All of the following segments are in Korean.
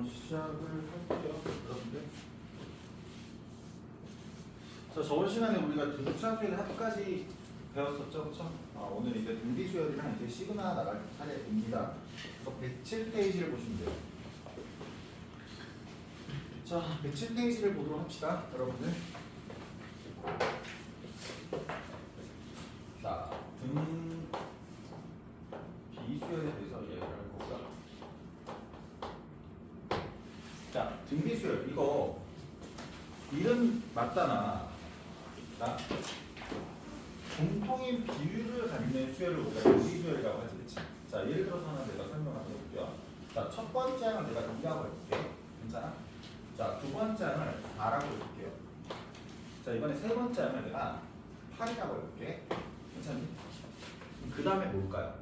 시작을 할게요, 여러분들. 자, 저번 시간에 우리가 등차수열 합까지 배웠었죠, 그렇죠? 오늘 이제 등비수열이랑 이제 시그마 나갈 차례입니다. 그래서 107페이지를 보시면 돼요. 자, 107페이지를 보도록 합시다, 여러분들. 자, 등비수열에 대해서 이야기를 할 거고요. 자, 등비수열 이거 이름 맞다나 자, 공통인 비율을 갖는 수열을 우리가 등비수열이라고 하지, 그치? 자, 예를 들어서 하나 내가 설명을 해볼게요. 자, 첫 번째 항을 내가 2라고 해볼게. 괜찮아? 자, 두 번째 항을 4라고 해볼게요. 자, 이번에 세 번째 항을 내가 8이라고 해볼게. 괜찮니? 그 다음에 뭘까요?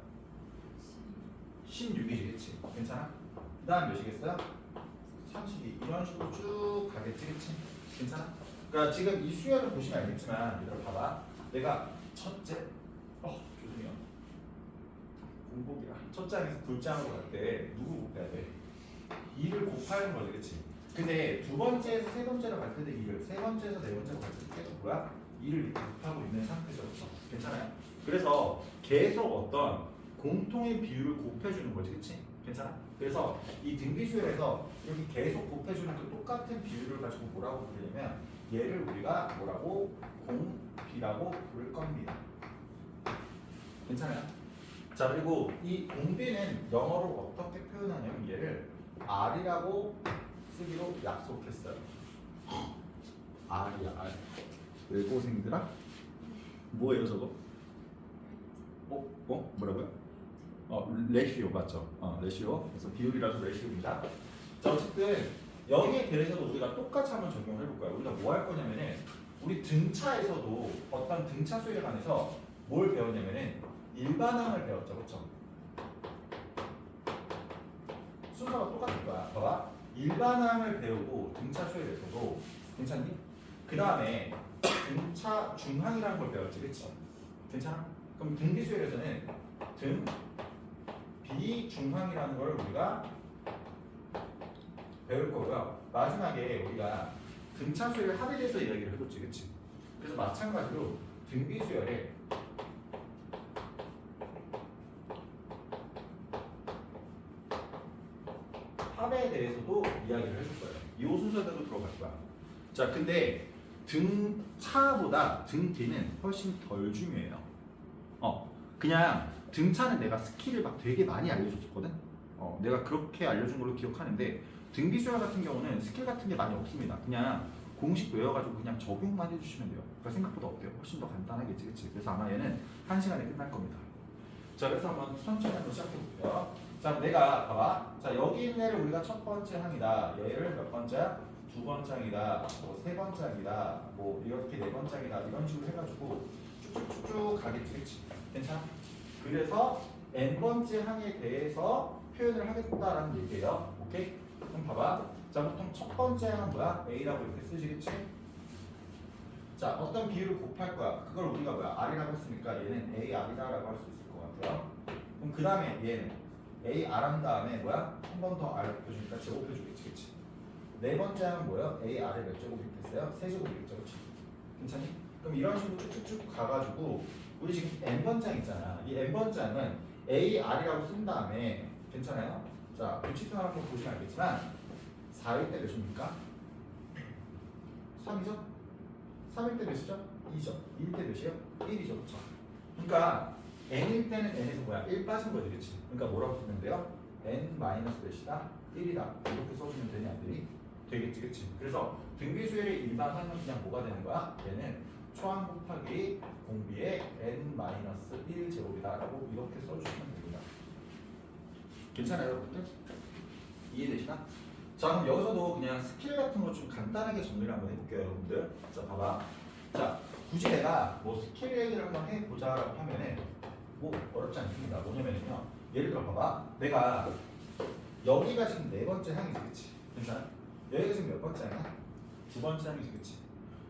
16이지, 그치? 괜찮아? 그 다음 몇이겠어요? 32. 이런 식으로 쭉 가겠지, 그치? 괜찮아? 그러니까 지금 이 수열을 보시면 알겠지만 얘들아 봐봐. 내가 첫째 죄송해요. 공복이라 첫째 항에서 둘째 항으로 갈 때 누구 곱해야 돼? 2를 곱하는 거지, 그치? 근데 두 번째에서 세 번째로 갈 때도 2를, 세 번째에서 네 번째로 갈 때도 계속 뭐야? 2를 곱하고 있는 상태죠, 그쵸? 괜찮아요? 그래서 계속 어떤 공통의 비율을 곱해주는 거지, 그치? 괜찮아? 그래서 이 등비수열에서 이렇게 계속 곱해주는 그 똑같은 비율을 가지고 뭐라고 부르냐면 얘를 우리가 뭐라고? 공비라고 부를 겁니다. 괜찮아요? 자, 그리고 이 공비는 영어로 어떻게 표현하냐면 얘를 R이라고 쓰기로 약속했어요. R이야, R. 외고생들아? 뭐예요 저거? 뭐라고요? 레시오 맞죠? 레시오. 그래서 비율이라서 레시오입니다. 자, 어쨌든 여기에 대해서도 우리가 똑같이 한번 적용을 해볼 거예요. 우리가 뭐 할 거냐면은 우리 등차에서도 어떤 등차 수에 관해서 뭘 배웠냐면은 일반항을 배웠죠, 그렇죠? 순서가 똑같을 거야. 봐봐. 일반항을 배우고 등차 수에 대해서도 괜찮니? 그 다음에 등차 중항이라는 걸 배웠지, 그렇죠? 괜찮아? 그럼 등비수열에서는 등 비중항이라는 걸 우리가 배울 거고요. 마지막에 우리가 등차수열 합에 대해서 이야기를 해줬지, 그치? 그래서 마찬가지로 등비수열에 합에 대해서도 이야기를 해줄 거예요. 이 순서대로 들어갈 거야. 자, 근데 등차보다 등비는 훨씬 덜 중요해요. 그냥 등차는 내가 스킬을 막 되게 많이 알려줬었거든. 내가 그렇게 알려준 걸로 기억하는데 등비수열 같은 경우는 스킬 같은 게 많이 없습니다. 그냥 공식 외워가지고 그냥 적용만 해주시면 돼요. 그러니까 생각보다 어때요? 훨씬 더 간단하겠지, 그치? 그래서 아마 얘는 1시간에 끝날 겁니다. 자, 그래서 한번 천천히 한번 시작해볼게요. 자, 내가 봐봐. 자, 여기 있는 애를 우리가 첫 번째 항이다. 얘를 몇 번째야? 두 번째 항이다. 뭐 세 번째 항이다. 뭐 이렇게 네 번째 항이다. 이런 식으로 해가지고 쭉쭉쭉쭉 가겠지, 그치? 괜찮아? 그래서 n번째 항에 대해서 표현을 하겠다라는 얘기예요. 오케이? 그럼 봐봐. 자, 보통 첫 번째 항은 뭐야? A라고 이렇게 쓰시겠지? 자, 어떤 비율을 곱할 거야. 그걸 우리가 뭐야? R이라고 했으니까 얘는 AR이라고 할 수 있을 것 같아요. 그럼 그 다음에 얘는 AR 한 다음에 뭐야? 한 번 더 R 곱해주니까 제곱해주겠지, 그치? 네 번째 항은 뭐예요? AR을 몇 제곱이겠어요? 세 제곱이겠죠, 그치? 괜찮니? 그럼 이런 식으로 쭉쭉쭉 가가지고 우리 지금 n번째 항 있잖아. 이 n번째 항은 AR이라고 쓴 다음에 괜찮아요? 자, 규칙선 한번 보시면 알겠지만 4일 때 몇입니까? 3이죠? 3일 때 몇이죠? 2죠? 2일 때 몇이에요? 1이죠, 그쵸? 그러니까 n일 때는 n에서 뭐야? 1 빠진 거지, 그치? 그러니까 뭐라고 쓰면 돼요? n 마이너스 몇이다? 1이다. 이렇게 써주면 되냐, 애들이? 되겠지, 그치? 그래서 등비수열의 일반항은 그냥 뭐가 되는 거야? 얘는 초항 곱하기 공비의 n-1 제곱이다 라고 이렇게 써주시면 됩니다. 괜찮아요, 여러분들? 이해되시나? 자, 그럼 여기서도 그냥 스킬 같은 거 좀 간단하게 정리를 한번 해볼게요, 여러분들. 자, 봐봐. 자, 굳이 내가 뭐 스킬 얘기를 한번 해보자 라고 하면은 뭐 어렵지 않습니다. 뭐냐면요, 예를 들어 봐봐. 내가 여기가 지금 네 번째 항이지, 그치? 괜찮아? 여기가 지금 몇 번째 항이야? 두 번째 항이지, 그치?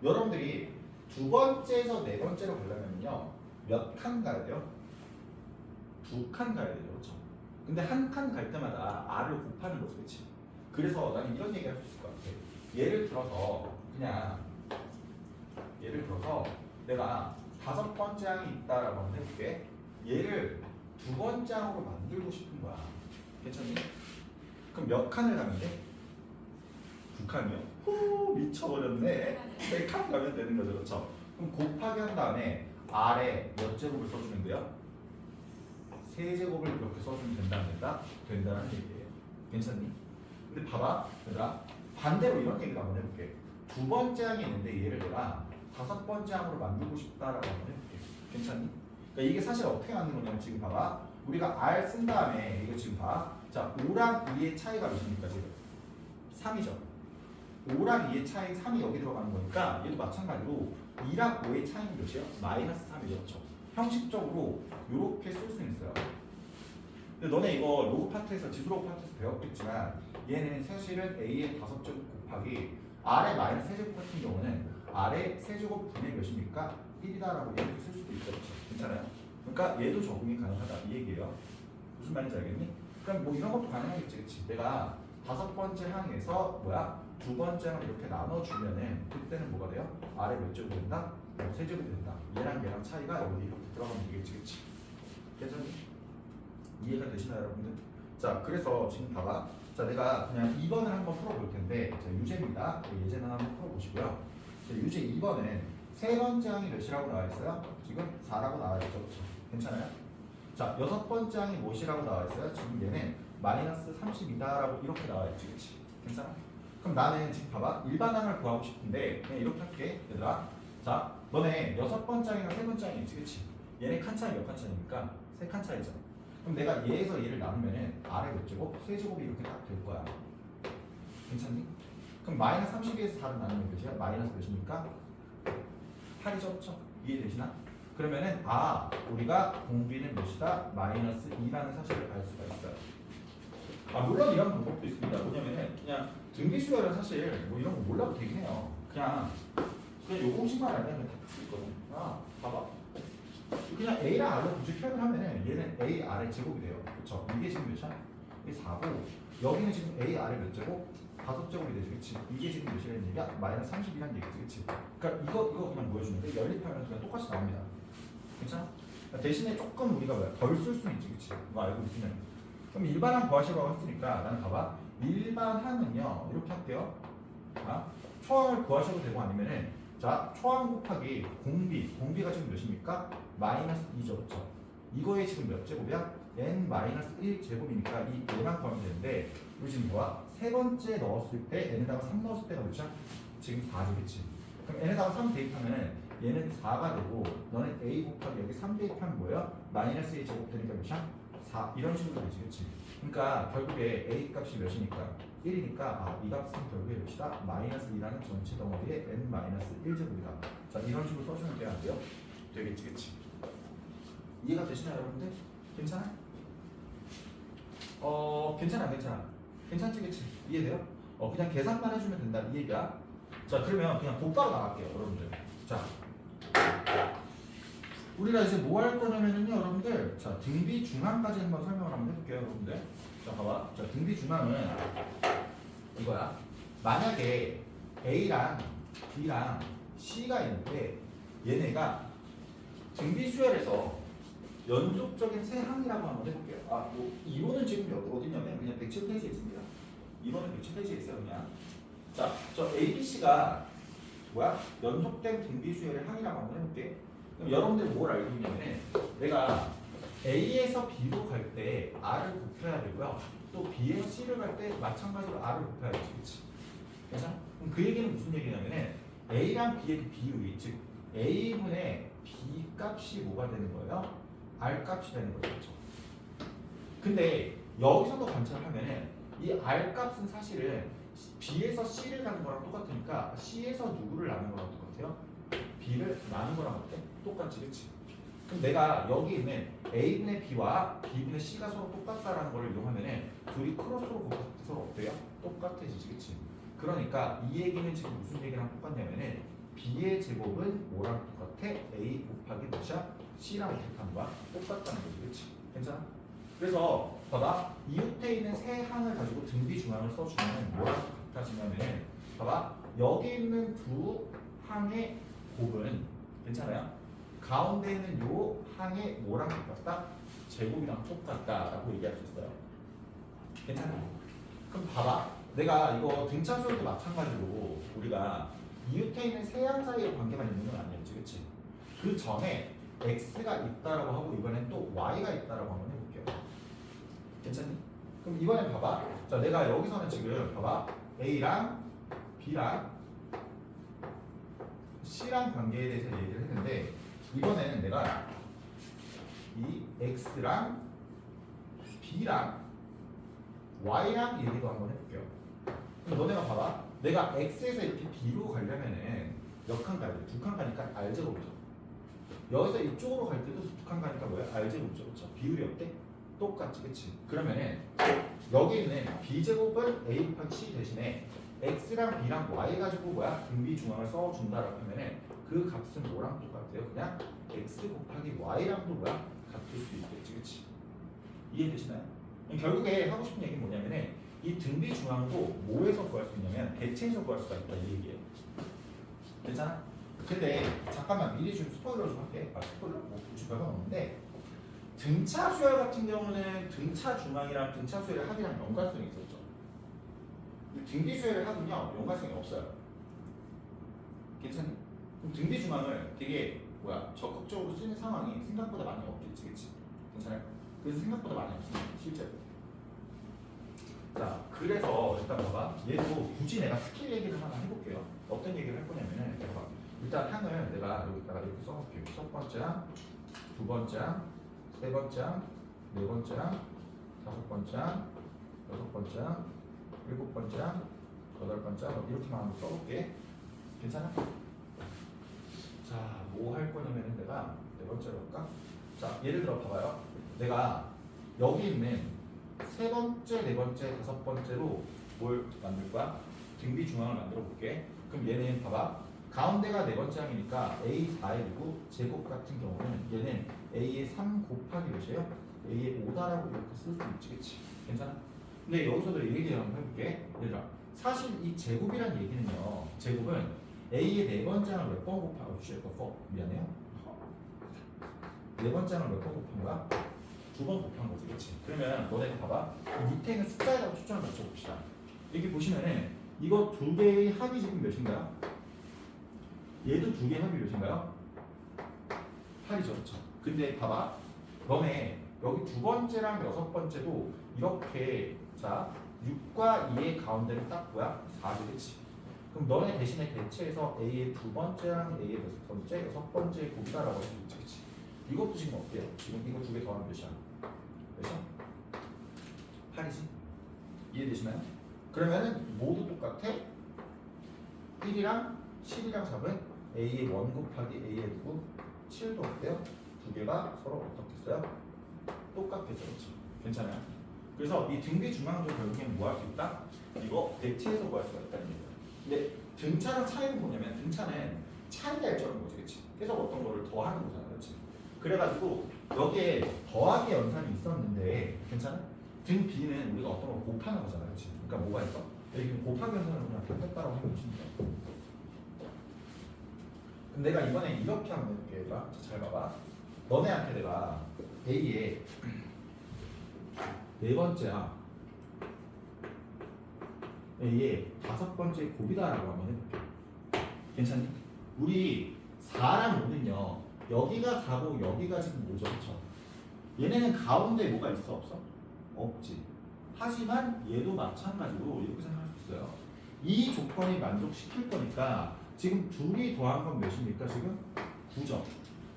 여러분들이 두 번째에서 네 번째로 가려면요 몇 칸 가야 돼요? 두 칸 가야 돼요, 그렇죠? 근데 한 칸 갈 때마다 R을 곱하는 거죠, 그렇지? 그래서 나는 이런 얘기 할 수 있을 것 같아. 예를 들어서 내가 5번째 항이 있다라고 한번 해볼게. 얘를 2번째 항으로 만들고 싶은 거야. 괜찮니? 그럼 몇 칸을 가면 돼? 2칸이요? 후 미쳐버렸네. 3칸 가면 되는 거죠, 그렇죠? 그럼 곱하기 한 다음에 아래 몇 제곱을 써주면 돼요? 3제곱을 이렇게 써주면 된다는 얘기예요. 괜찮니? 근데 봐봐, 얘들아. 반대로 이런 얘기를 한번 해볼게. 2번째 항이 있는데 얘를 내가 5번째 항으로 만들고 싶다라고 한번 해볼게. 괜찮니? 그러니까 이게 사실 어떻게 만든 거냐면 지금 봐봐. 우리가 R 쓴 다음에 이거 지금 봐. 자, 5랑 2의 차이가 몇입니까 지금? 3이죠. 5랑 2의 차이 3이 여기 들어가는 거니까 얘도 마찬가지로 2랑 5의 차이는 몇이에요? 마이너스 3이죠. 그렇죠? 형식적으로 이렇게 쓸 수 있어요. 근데 너네 이거 로그 파트에서 지수로그 파트에서 배웠겠지만 얘는 사실은 A의 5제곱 곱하기 R의 마이너스 3제곱 같은 경우는 R의 세제곱 분의 몇입니까? 1이다라고 이렇게 쓸 수도 있죠. 그렇죠? 괜찮아요? 그러니까 얘도 적응이 가능하다 이 얘기예요. 무슨 말인지 알겠니? 그럼 뭐 이런 것도 가능하겠지. 그치? 내가 5번째 항에서 2번째 항을 이렇게 나눠주면은 그때는 뭐가 돼요? R의 몇 제곱이 된다? 3제곱이 된다. 얘랑 차이가 여기 이렇게 들어가면 되겠지. 그치? 괜찮니? 이해가 되시나요 여러분들? 자, 그래서 지금 봐봐. 자, 내가 그냥 2번을 한번 풀어볼 텐데 자, 유제입니다. 예제는 한번 풀어보시고요. 자, 유제 2번은 3번째 항이 몇이라고 나와 있어요? 지금 4라고 나와 있죠. 그렇죠? 괜찮아요? 자, 6번째 항이 무엇이라고 나와 있어요? 지금 얘는 마이너스 32다라고 이렇게 나와 있지. 그치? 괜찮아? 그럼 나는 지금 봐봐. 일반항을 구하고 싶은데 그냥 이렇게 할게. 얘들아. 자, 너네 6번째 항이랑 3번째 항이 있지. 그치? 얘네 칸 차이 몇 칸 차이입니까? 3칸 차이죠. 그럼 내가 얘에서 얘를 나누면은 아래 몇 제곱? 3제곱이 이렇게 딱 될 거야. 괜찮니? 그럼 마이너스 32에서 4를 나누면 몇이야? 마이너스 몇입니까? 8이죠. 그렇죠? 이해되시나? 그러면은 우리가 공비는 몇이다? 마이너스 2라는 사실을 알 수가 있어요. 물론 이런 방법도 있습니다. 뭐냐면은 그냥 등비수열은 사실 뭐 이런 거 몰라도 되긴 해요. 그냥 요 공식만 알면 다 풀 수 있거든. 봐봐. 그냥 A랑 R로 굳이 표현을 하면은 얘는 A, R의 제곱이 돼요. 그쵸? 이게 지금 몇이야? 이게 4고 여기는 지금 A, R의 몇 제곱? 5제곱이 되지. 그치? 이게 지금 몇이라는 얘기야? 마이너스 32라는 얘기지. 그치? 그러니까 이거 그냥 보여주는데 연립하면 그냥 똑같이 나옵니다. 괜찮아? 그러니까 대신에 조금 우리가 덜 쓸 수는 있지. 그치? 이거 알고 있으면. 그럼 일반항 구하시라고 했으니까 나는 봐봐. 일반항은요 이렇게 할게요. 초항을 구하셔도 되고 아니면은 자, 초항 곱하기 공비가 지금 몇입니까? 마이너스 2죠. 그렇죠? 이거에 지금 몇 제곱이야? n-1 제곱이니까 이 얘만 구하면 되는데 우리 지금 뭐야? 3번째 넣었을 때 n에다가 3 넣었을 때가 몇이야? 지금 4죠. 그치? 그럼 n에다가 3 대입하면은 얘는 4가 되고 너는 a 곱하기 여기 3 대입하면 뭐예요? 마이너스 2 제곱 되니까 몇이야? 4 이런 식으로 되지. 그치? 그러니까 결국에 a 값이 몇이니까 1이니까 이 값은 결국에 몇이다? 마이너스 2라는 전체 덩어리에 n-1제곱이다. 자, 이런 식으로 써주면 돼야 안 돼요? 되겠지. 그치? 이해가 되시나요 여러분들? 괜찮아? 괜찮아. 괜찮지. 그치? 이해돼요? 그냥 계산만 해주면 된다 이 얘기야. 자, 그러면 그냥 곧바로 나갈게요 여러분들. 자, 우리가 이제 뭐 할 거냐면요 여러분들, 자, 등비 중항까지 한번 설명을 한번 해볼게요 여러분들. 자, 봐봐. 자, 등비 중항은 이거야. 만약에 A랑 B랑 C가 있는데 얘네가 등비 수열에서 연속적인 세 항이라고 한번 해볼게요. 뭐 이론은 지금 어디냐면 그냥 107페이지에 있습니다. 이론은 107페이지에 있어요 그냥. 자, 저 ABC가 연속된 등비 수열의 항이라고 한번 해볼게. 그럼 여러분들 뭘 알고 있냐면은 내가 A에서 B로 갈 때 R을 곱해야 되고요. 또 B에서 C를 갈 때 마찬가지로 R을 곱해야 되지. 그치? 괜찮아? 그럼 그 얘기는 무슨 얘기냐면은 A랑 B의 그 비율이, 즉 A분의 B 값이 뭐가 되는 거예요? R 값이 되는 거죠. 그렇죠? 근데 여기서도 관찰하면은 이 R 값은 사실은 B에서 C를 가는 거랑 똑같으니까 C에서 누구를 나눈 거랑 똑같아요? B를 나눈 거랑 어때? 똑같지. 그치? 그럼 내가 여기 있는 A분의 B와 B분의 C가 서로 똑같다라는 걸 이용하면은 둘이 크로스로 곱했을 때 서로 어때요? 똑같아지지. 그치? 그러니까 이 얘기는 지금 무슨 얘기랑 똑같냐면은 B의 제곱은 뭐랑 똑같아? A 곱하기 몇이야? C랑 어떻게 거야? 똑같다는 거지. 그치? 괜찮아? 그래서 봐봐. 이웃에 있는 세 항을 가지고 등비 중항 중앙을 써주면 뭐랑 같아지냐면 봐봐 여기 있는 두 항의 곱은 괜찮아요? 가운데 있는 요 항의 뭐랑 똑같다? 제곱이랑 똑같다라고 얘기할 수 있어요. 괜찮아요? 그럼 봐봐 내가 이거 등차수열도 마찬가지로 우리가 이웃에 있는 세 항 사이의 관계만 있는 건 아니었지 그치? 그 전에 x가 있다라고 하고 이번엔 또 y가 있다라고 한번 해볼게요. 괜찮니? 그럼 이번엔 봐봐 자 내가 여기서는 지금 봐봐 a랑 b랑 c랑 관계에 대해서 얘기를 했는데 이번에는 내가 이 x랑 b랑 y랑 얘기도 한번 해볼게요. 그럼 너네가 봐봐 내가 x에서 이렇게 b로 가려면은 몇 칸 가야 돼? 두 칸 가니까 r제곱이죠. 여기서 이쪽으로 갈 때도 두 칸 가니까 뭐야? r제곱이죠. 그렇죠? 비율이 어때? 똑같지 그치? 그러면은 여기 있는 b제곱은 a 곱하기 c 대신에 x랑 b랑 y 가지고 뭐야? 등비 중앙을 써준다라고 하면은 그 값은 뭐랑 똑같아요? 그냥 x 곱하기 y랑도 뭐야? 같을 수 있겠지 그치? 이해되시나요? 결국에 하고 싶은 얘기는 뭐냐면은 이 등비 중앙도 뭐에서 구할 수 있냐면 대체에서 구할 수가 있다 이 얘기예요. 괜찮아? 근데 잠깐만 미리 좀 스포일러 좀 할게. 스포일러? 뭐 굳이 별건 없는데 등차 수열 같은 경우는 등차 중앙이랑 등차 수열의 합이랑 연관성이 있었죠. 등비 수열의 합은요 연관성이 없어요. 괜찮니? 그럼 등비 중앙을 되게 적극적으로 쓰는 상황이 생각보다 많이 없겠지, 그치? 괜찮아요? 그래서 생각보다 많이 없습니다, 실제로. 자, 그래서 일단 봐봐. 얘도 굳이 내가 스킬 얘기를 하나 해볼게요. 어떤 얘기를 할 거냐면은, 봐봐. 일단 항을 내가 여기다가 이렇게 써볼게요. 첫 번째랑, 두 번째랑, 세 번째랑, 네 번째랑, 다섯 번째랑, 여섯 번째랑, 일곱 번째랑, 여덟 번째랑 이렇게만 한번 써볼게. 괜찮아? 자, 뭐 할 거냐면은 내가 네 번째로 할까? 자, 예를 들어 봐봐요. 내가 여기 있는 세 번째, 네 번째, 다섯 번째로 뭘 만들 거야? 등비 중앙을 만들어 볼게. 그럼 얘는 봐봐. 가운데가 네 번째 항이니까 A4이고 제곱 같은 경우는 얘는 A의 3 곱하기 몇이에요? A의 5다라고 이렇게 쓸 수 있지, 그치? 괜찮아? 근데 여기서도 이 얘기 한번 해볼게. 얘들아, 사실 이 제곱이란 얘기는요, 제곱은 A의 네 번째 항을 몇 번 곱하고 미안해요. 네 번째 항을 몇 번 곱한 거야? 두 번 곱한 거지, 그치? 그러면 너네 봐봐. 이 밑에 있는 숫자에다가 초점을 맞춰봅시다. 여기 보시면은 이거 두 개의 합이 지금 몇인가요? 얘도 두 개의 합이 몇인가요? 8이죠, 그쵸? 근데 봐봐. 너네 여기 두 번째랑 여섯 번째도 이렇게 자 6과 2의 가운데는 딱 뭐야? 4지, 그치? 그럼 너네 대신에 대체해서 A의 두 번째랑 A의 몇 번째, 여섯 번째 곱다라고 할 수 있지, 그치? 이것도 지금 어때요? 지금 이거 두 개 더하면 몇이야? 몇이야? 8이지? 이해되시나요? 그러면은 모두 똑같아? 1이랑 10이랑 잡은 A의 1 곱하기 A의 누구? 7도 어때요? 두 개가 서로 어떻겠어요? 똑같겠죠, 그렇죠? 괜찮아요? 그래서 이 등비 중앙도 결국엔 뭐 할 수 있다? 이거 대체해서 구할 수가 있다는 얘기예요. 근데 등차랑 차이는 뭐냐면 등차는 차이가 일정한 거지, 그렇지? 계속 어떤 거를 더하는 거잖아, 그렇지? 그래가지고 여기에 더하기 연산이 있었는데 괜찮아? 등 B는 우리가 어떤 걸 곱하는 거잖아, 그렇지? 그러니까 뭐가 있어? 여기 곱하기 연산을 그냥 바꿨다라고 생각하시면 돼. 그럼 내가 이번에 이렇게 한번 해볼게. 얘들아, 잘 봐봐. 너네한테 내가 A의 네 번째야 A의 다섯 번째 곱이다라고 한번 해볼게. 괜찮니? 우리 4랑 5는요 여기가 4고 여기가 지금 5죠, 그쵸? 얘네는 가운데 뭐가 있어, 없어? 없지. 하지만 얘도 마찬가지로 이렇게 생각할 수 있어요. 이 조건이 만족시킬 거니까 지금 둘이 더한 건 몇입니까? 지금 9죠.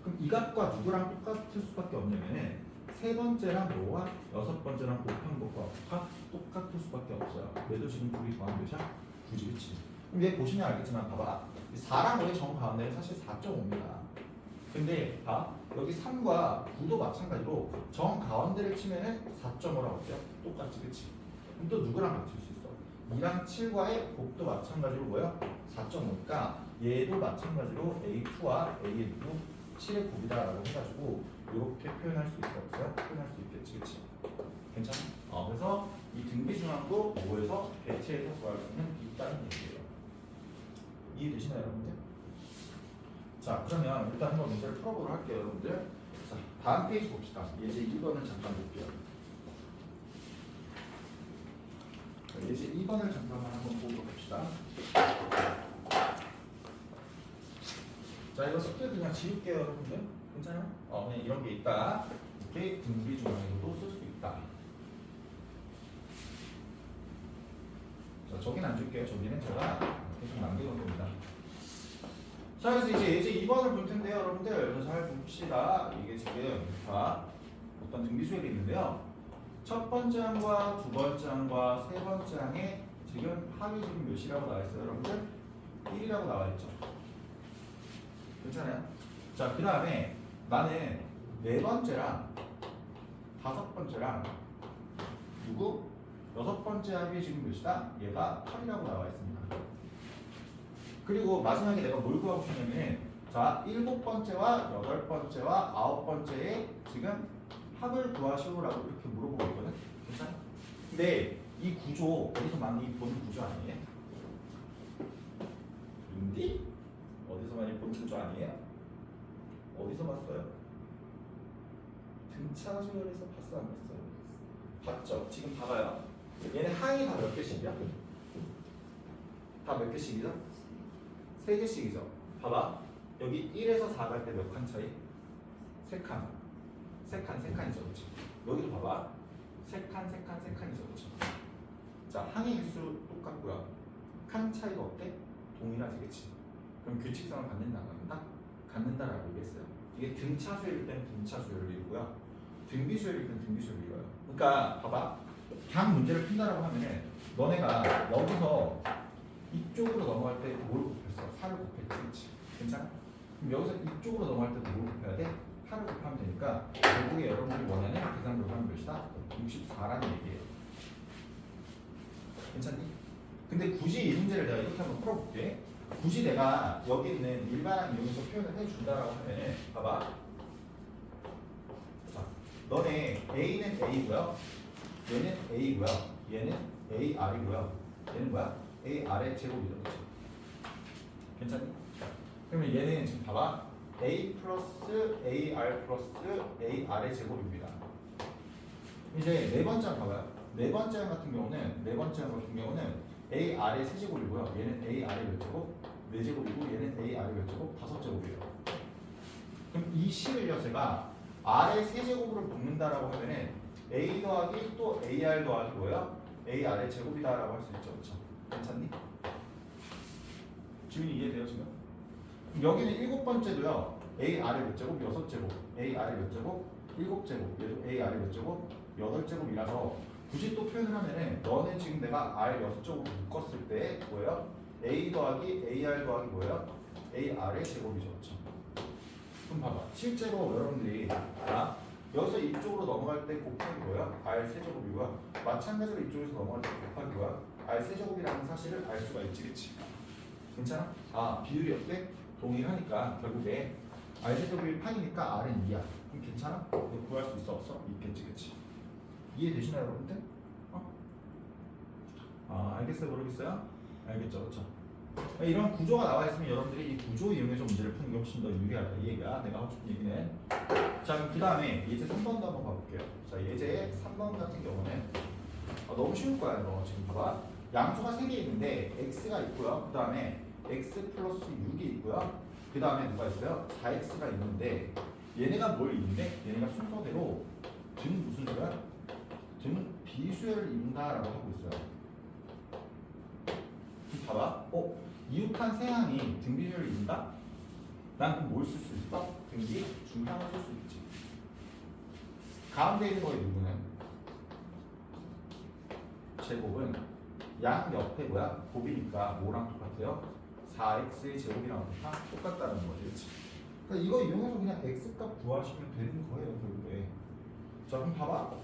그럼 이 값과 누구랑 똑같을 수밖에 없냐면 세 번째랑 너와 여섯 번째랑 곱한 것과 똑같을 수밖에 없어요. 얘도 지금 둘이 더한 몇이야? 9지, 그치? 그럼 얘 보시면 알겠지만 봐봐. 4랑 5의 정 가운데는 사실 4.5입니다. 근데 봐. 여기 3과 9도 마찬가지로 정 가운데를 치면은 4.5라고 할게요. 똑같지, 그치? 그럼 또 누구랑 맞출 수 있어? 2랑 7과의 곱도 마찬가지로 뭐야? 4.5니까 얘도 마찬가지로 A2와 A의 누구? 7의 곱이다라고 해가지고 이렇게 표현할 수 있어, 없어요? 표현할 수 있겠지, 그치? 괜찮아? 그래서 이 등비중앙도 뭐에서 대체해서 구할 수는 있다는 얘기예요. 이해되시나요, 여러분들? 자, 그러면 일단 한번 문제를 풀어보도록 할게요, 여러분들. 자, 다음 페이지 봅시다. 예제 2번을 잠깐 볼게요. 자, 예제 2번을 잠깐만 한번 보도록 합시다. 자, 이거 숙제 그냥 지울게요, 여러분들. 괜찮아요? 그냥 이런 게 있다. 이렇게 등비중앙에서도 쓸 수 있다. 자, 저기는 안 줄게요. 저기는 제가 계속 남겨놓은 겁니다. 자, 그래서 이제 예제 2번을 볼 텐데요, 여러분들. 그래서 잘 봅시다. 이게 지금 다 어떤 등비수열이 있는데요. 첫 번째 항과 두 번째 항과 세 번째 항에 지금 합이 지금 몇이라고 나와 있어요, 여러분들? 1이라고 나와 있죠. 괜찮아요? 자, 그 다음에 나는 네 번째랑 다섯 번째랑 누구? 여섯 번째 합이 지금 몇이다? 얘가 8이라고 나와 있습니다. 그리고 마지막에 내가 뭘 구하고 싶냐면, 자, 일곱 번째와 여덟 번째와 아홉 번째에 지금 합을 구하시오라고 이렇게 물어보고 있거든. 괜찮아? 근데 이 구조 어디서 많이 본 구조 아니에요? 인디? 어디서 많이 본 구조 아니에요? 어디서 봤어요? 등차 수열에서 봤어, 안 봤어요? 봤죠? 지금 봐봐요. 얘네 항이 다 몇 개씩이야? 다 몇 개씩이죠? 3개씩이죠. 봐봐. 여기 1에서 4 갈 때 몇 칸 차이? 3칸. 3칸이죠. 그렇죠? 여기도 봐봐. 3칸이죠. 그렇죠? 자, 항의 개수 똑같고요. 칸 차이가 어때? 동일하지, 그치? 그럼 규칙성을 갖는다, 안 갖는다? 갖는다라고 얘기했어요. 이게 등차 수열일 때는 등차 수열을 이루고요. 등비 수열일 때는 등비 수열을 이뤄요. 그러니까 봐봐. 각 문제를 푼다라고 하면은 너네가 여기서 이쪽으로 넘어갈 때 뭘 곱했어? 4를 곱했지, 그치? 괜찮아? 그럼 여기서 이쪽으로 넘어갈 때도 뭘 곱해야 돼? 8을 곱하면 되니까 결국에 여러분들이 원하는 계산 결과는 몇이다? 64라는 얘기예요. 괜찮니? 근데 굳이 이 문제를 내가 이렇게 한번 풀어볼게. 굳이 내가 여기 있는 일반항 이용해서 표현을 해준다라고 하면 봐봐. 자, 너네 A는 A고요. 얘는 A고요. 얘는 AR이고요. 얘는 뭐야? AR의 제곱이죠. 그렇죠? 괜찮니? 그러면 얘는 지금 봐봐. A 플러스 AR 플러스 AR의 제곱입니다. 이제 네 번째 항 봐봐요. 네 번째 항 같은 경우는 AR의 세제곱이고요. 얘는 AR의 몇 제곱? 4제곱이고 얘는 AR의 몇 제곱? 5제곱이에요. 그럼 이 식을요 제가 R의 세제곱으로 묶는다라고 하면은 A 더하기 또 AR 더하기 뭐예요? AR의 제곱이다라고 할 수 있죠. 그렇죠? 괜찮니? 지훈이 이해돼요 지금? 여기는 일곱 번째도요. AR의 몇 제곱? 6제곱. AR의 몇 제곱? 7제곱. 얘도 AR의 몇 제곱? 8제곱이라서 굳이 또 표현을 하면은 너는 지금 내가 R 6제곱으로 묶었을 때 뭐예요? A 더하기 AR 더하기 뭐예요? AR의 제곱이죠. 그렇죠? 그럼 봐봐. 실제로 여러분들이 여기서 이쪽으로 넘어갈 때 곱하기 뭐야? R 세제곱이고요. 마찬가지로 이쪽에서 넘어갈 때 곱하기 뭐야? R 세제곱이라는 사실을 알 수가 있지, 그치? 괜찮아? 비율이 어때? 동일하니까 결국에 R 세제곱이 8이니까 R은 2야. 그럼 괜찮아? 이거 구할 수 있어, 없어? 있겠지, 그치? 이해되시나요, 여러분들? 알겠어요, 모르겠어요? 알겠죠, 그렇죠? 이런 구조가 나와 있으면 여러분들이 이 구조 이용해서 문제를 푸는 게 훨씬 더 유리하다. 이 얘기야. 내가 하고 싶은 얘기는. 자, 그 다음에 예제 3번도 한번 봐볼게요. 자, 예제 3번 같은 경우는 너무 쉬울 거야. 너 지금 봐봐. 양수가 3개 있는데 x가 있고요. 그 다음에 x 플러스 6이 있고요. 그 다음에 누가 있어요? 4x가 있는데 얘네가 뭘 이룬대? 얘네가 순서대로 등 무슨 수야? 등 비수열을 이룬다라고 하고 있어요. 봐봐. 이웃한 세 항이 등비수열을 이룬다? 난 그럼 뭘 쓸 수 있어? 등비 중항을 쓸 수 있지. 가운데 있는 거에 누구는? 제곱은 양 옆에 뭐야? 곱이니까 뭐랑 똑같아요? 4x의 제곱이랑 똑같다는 거지. 그렇지? 그러니까 이거 이용해서 그냥 x값 구하시면 되는 거예요, 결국에. 자, 그럼 봐봐.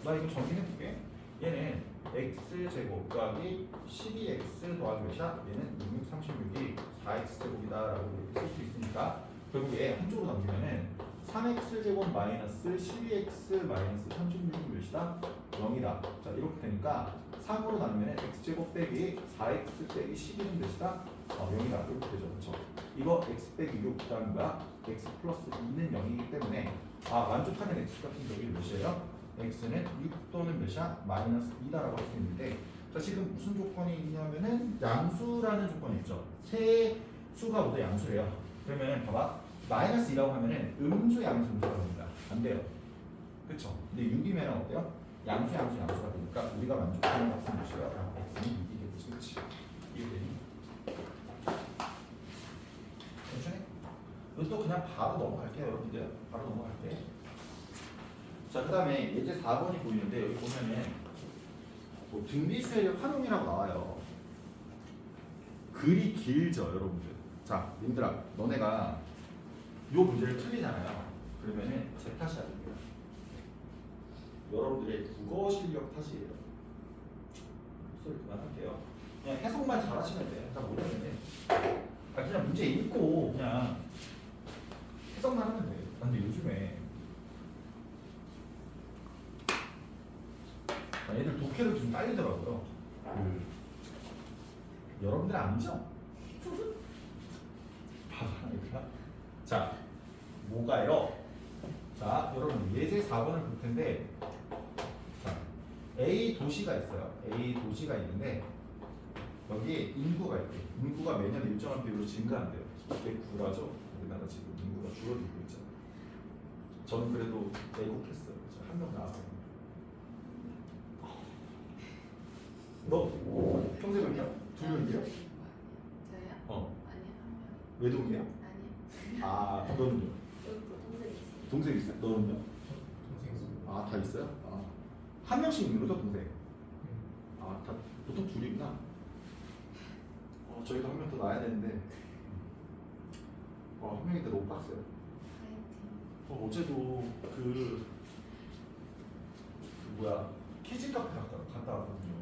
나 이거 정리해볼게. 얘는 x제곱 더하기 12x 더하기 몇이야? 얘는 6636이 4x제곱이다 라고 쓸 수 있으니까 결국에 한쪽으로 넘기면은 3x제곱 마이너스 12x 마이너스 36은 몇이다? 0이다. 자 이렇게 되니까 3으로 나누면 x제곱 빼기 4x 빼기 12는 몇이다? 0이다. 이렇게 되죠. 그렇죠? 이거 x 빼기 6 그다음 뭐야? x 플러스 2는 0이기 때문에 만족하는 x 같은 경우에 몇이에요? x는 6 또는 몇이야? 마이너스 2다라고 할 수 있는데 자 지금 무슨 조건이 있냐면은 양수라는 조건이 있죠. 세 수가 모두 양수래요. 그러면 봐봐 마이너스 2라고 하면은 음수 양수는 들어갑니다. 안 돼요. 그쵸? 근데 6이면 어때요? 양수가 되니까 우리가 만족하는 값은 몇이에요? x는 6이겠지. 그치? 이게 되니? 괜찮아요? 이것도 그냥 바로 넘어갈게요. 여러분들 바로 넘어갈게. 자 그 다음에 예제 4번이 보이는데 여기 보면은 뭐 등비수의 활용이라고 나와요. 글이 길죠 여러분들. 자 님들아 너네가 요 문제를 틀리잖아요. 그러면은 제 탓이 아니에요. 여러분들의 국어 실력 탓이에요. 소리 그만할게요. 그냥 해석만 잘하시면 돼요. 다 모르는데 그냥 문제 읽고 그냥 해석만 하면 돼요. 근데 요즘에 애들 독해를 좀 딸리더라고요. 여러분들 아니죠? 봐봐. 자, 뭐가요? 자, 여러분 예제 4번을 볼 텐데, 자, A 도시가 있어요. A 도시가 있는데 여기에 인구가 있대. 인구가 매년 일정한 비율로 증가한대요. 이게 구라죠. 우리나라 지금 인구가 줄어들고 있잖아요. 저는 그래도 애국했어요. 한 명 나왔어요. 너 평생은요? 두 명이요? 저요? 아니 한 명. 외동이요? 아니요. 너는요? 동생 있어요. 동생 있어요? 너는요? 다 있어요? 한 명씩 있는 거죠 동생? 다 보통 둘이구나. 저희도 한 명 더 낳아야 되는데 한 명인데 너무 빡세요. 파이팅. 어제도 뭐야 키즈 카페 갔다 왔거든요.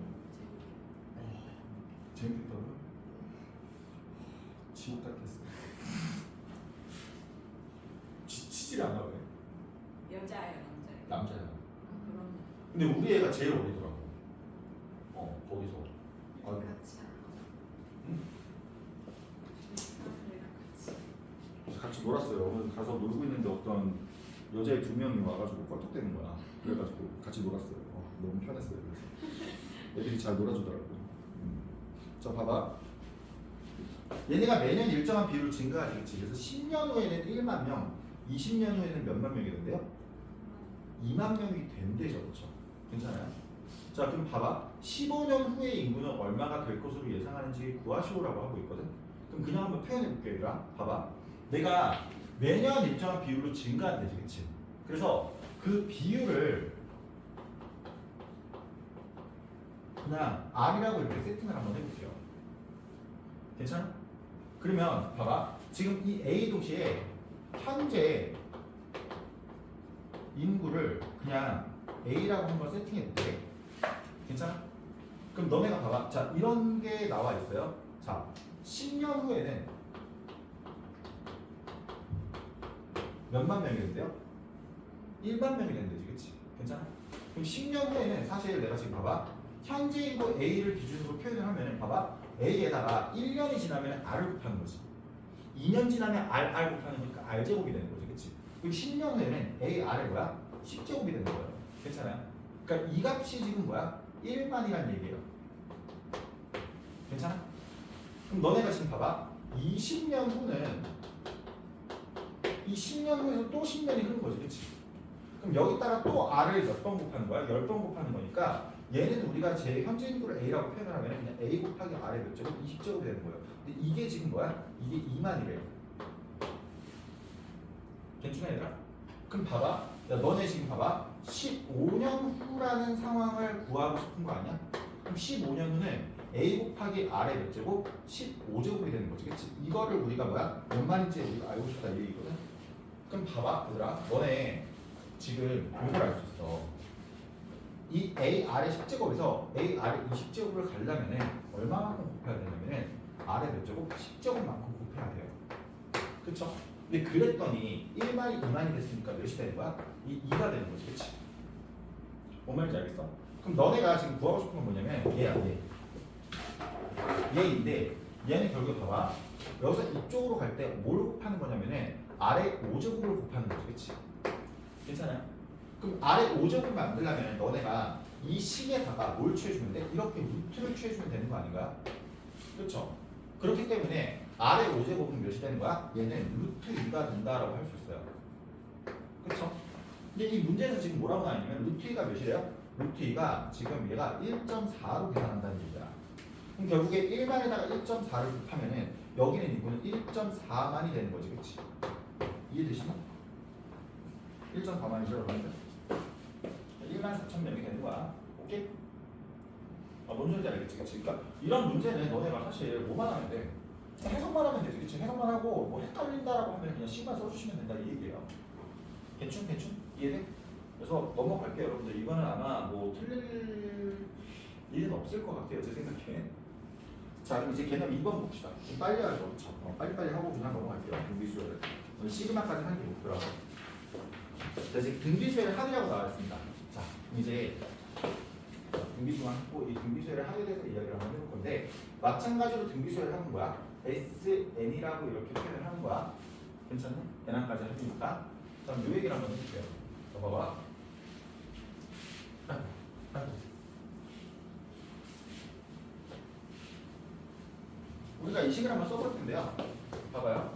재밌겠다고요? 지옥 같았어. 치질 않아 왜? 여자예요, 남자예요? 남자야. 그럼 근데 우리 애가 제일 어리더라고. 거기서. 같이 하고. 응? 사람들이랑 같이. 그래서 같이 놀았어요. 오늘 가서 놀고 있는데 어떤 여자애 2명이 와가지고 껄떡대는 거야. 그래가지고 같이 놀았어요. 너무 편했어요. 그래서 애들이 잘 놀아주더라고. 자 봐봐. 얘네가 매년 일정한 비율로 증가하겠지. 그래서 10년 후에는 1만 명, 20년 후에는 몇만 명이 된대요? 2만 명이 된대죠. 그렇죠? 괜찮아요? 자 그럼 봐봐. 15년 후의 인구는 얼마가 될 것으로 예상하는지 구하시오라고 하고 있거든. 그럼 그냥 한번 표현해 볼게요. 얘들아. 봐봐. 내가 매년 일정한 비율로 증가한대지. 그치? 그래서 그 비율을 그냥 R이라고 이렇게 세팅을 한번 해볼게요. 괜찮아? 그러면 봐봐. 지금 이 A 도시에 현재 인구를 그냥 A라고 한번 세팅해볼게. 괜찮아? 그럼 너네가 봐봐. 자, 이런 게 나와 있어요. 자, 10년 후에는 몇만 명이 된대요? 1만 명이 된대지, 그치? 괜찮아? 그럼 10년 후에는 사실 내가 지금 봐봐. 현재 인구 A를 기준으로 표현을 하면은 봐봐. A에다가 1년이 지나면 R을 곱하는 거지. 2년 지나면 R 곱하는 거니까 R제곱이 되는 거지, 그치? 그럼 10년 후에는 A, R이 뭐야? 10제곱이 되는 거예요. 괜찮아요? 그러니까 이 값이 지금 뭐야? 1만이란 얘기예요. 괜찮아? 그럼 너네가 지금 봐봐. 20년 후는 이 10년 후에서 또 10년이 흐른 거지, 그치? 그럼 여기다가 또 R을 몇 번 곱하는 거야? 10번 곱하는 거니까 얘는 우리가 제 현재 인구를 A라고 표현을 하면 그냥 A 곱하기 R의 몇 제곱? 20제곱이 되는 거예요. 근데 이게 지금 뭐야? 이게 2만이래요. 괜찮아 얘들아? 그럼 봐봐. 야 너네 지금 봐봐. 15년 후라는 상황을 구하고 싶은 거 아니야? 그럼 15년 후는 A 곱하기 R의 몇 제곱? 15제곱이 되는 거지, 그치? 이거를 우리가 뭐야? 몇 만인지 우리가 알고 싶다 이 얘기거든? 그럼 봐봐 얘들아. 너네 지금 이걸 알 수 있어. 이 A, R의 10제곱에서 A, R의 20제곱을 가려면은 얼마만큼 곱해야 되냐면은 R의 몇 제곱? 10제곱만큼 곱해야 돼요. 그쵸? 근데 그랬더니 1만이 2만이 됐으니까 몇이 되는 거야? 2가 되는 거지, 그치? 뭔 말인지 알겠어? 그럼 너네가 지금 구하고 싶은 건 뭐냐면 얘야, 얘. 얘인데 얘는 결국 봐봐. 여기서 이쪽으로 갈 때 뭘 곱하는 거냐면은 아래 5제곱을 곱하는 거지, 그치? 괜찮아요? 그럼 아래 5제곱을 만들려면 너네가 이 식에다가 뭘 취해주면 돼? 이렇게 루트를 취해주면 되는 거 아닌가? 그렇죠? 그렇기 때문에 아래 5제곱은 몇이 되는 거야? 얘는 루트 2가 된다라고 할 수 있어요. 그렇죠? 근데 이 문제에서 지금 뭐라고 나왔냐면 루트 2가 몇이래요? 루트 2가 지금 얘가 1.4로 계산한다는 얘기야. 그럼 결국에 1만에다가 1.4를 곱하면은 여기는 이거는 1.4만이 되는 거지, 그렇지? 이해되시나? 1.4만이죠, 그러면 14,000명이 되는 거야. 오케이? 뭔 소리인지 알겠지, 그치? 그러니까 이런 문제는 너네가 사실 뭐만 하면 돼? 해석만 하면 되지, 그치? 해석만 하고 뭐 헷갈린다라고 하면 그냥 C만 써주시면 된다 이 얘기예요. 대충? 이해돼? 그래서 넘어갈게요, 여러분들. 이거는 아마 뭐 틀릴 일은 없을 것 같아요, 제 생각에. 자, 그럼 이제 개념 2번 봅시다. 좀 빨리 하죠, 그쵸? 빨리빨리 하고 그냥 넘어갈게요. 등비수열을. 시그마까지 하는 게 목표라고. 자, 이제 등비수열을 하느라고 나왔습니다. 자, 이제 등비수만 했고 이 등비수열을 하게 돼서 이야기를 한번 해볼 건데 마찬가지로 등비수열을 하는 거야. SN이라고 이렇게 표현을 하는 거야. 괜찮니? N항까지 해주니까. 자, 그럼 이 얘기를 한번 해볼게요. 자, 봐봐. 우리가 이 식을 한번 써볼 텐데요. 봐봐요.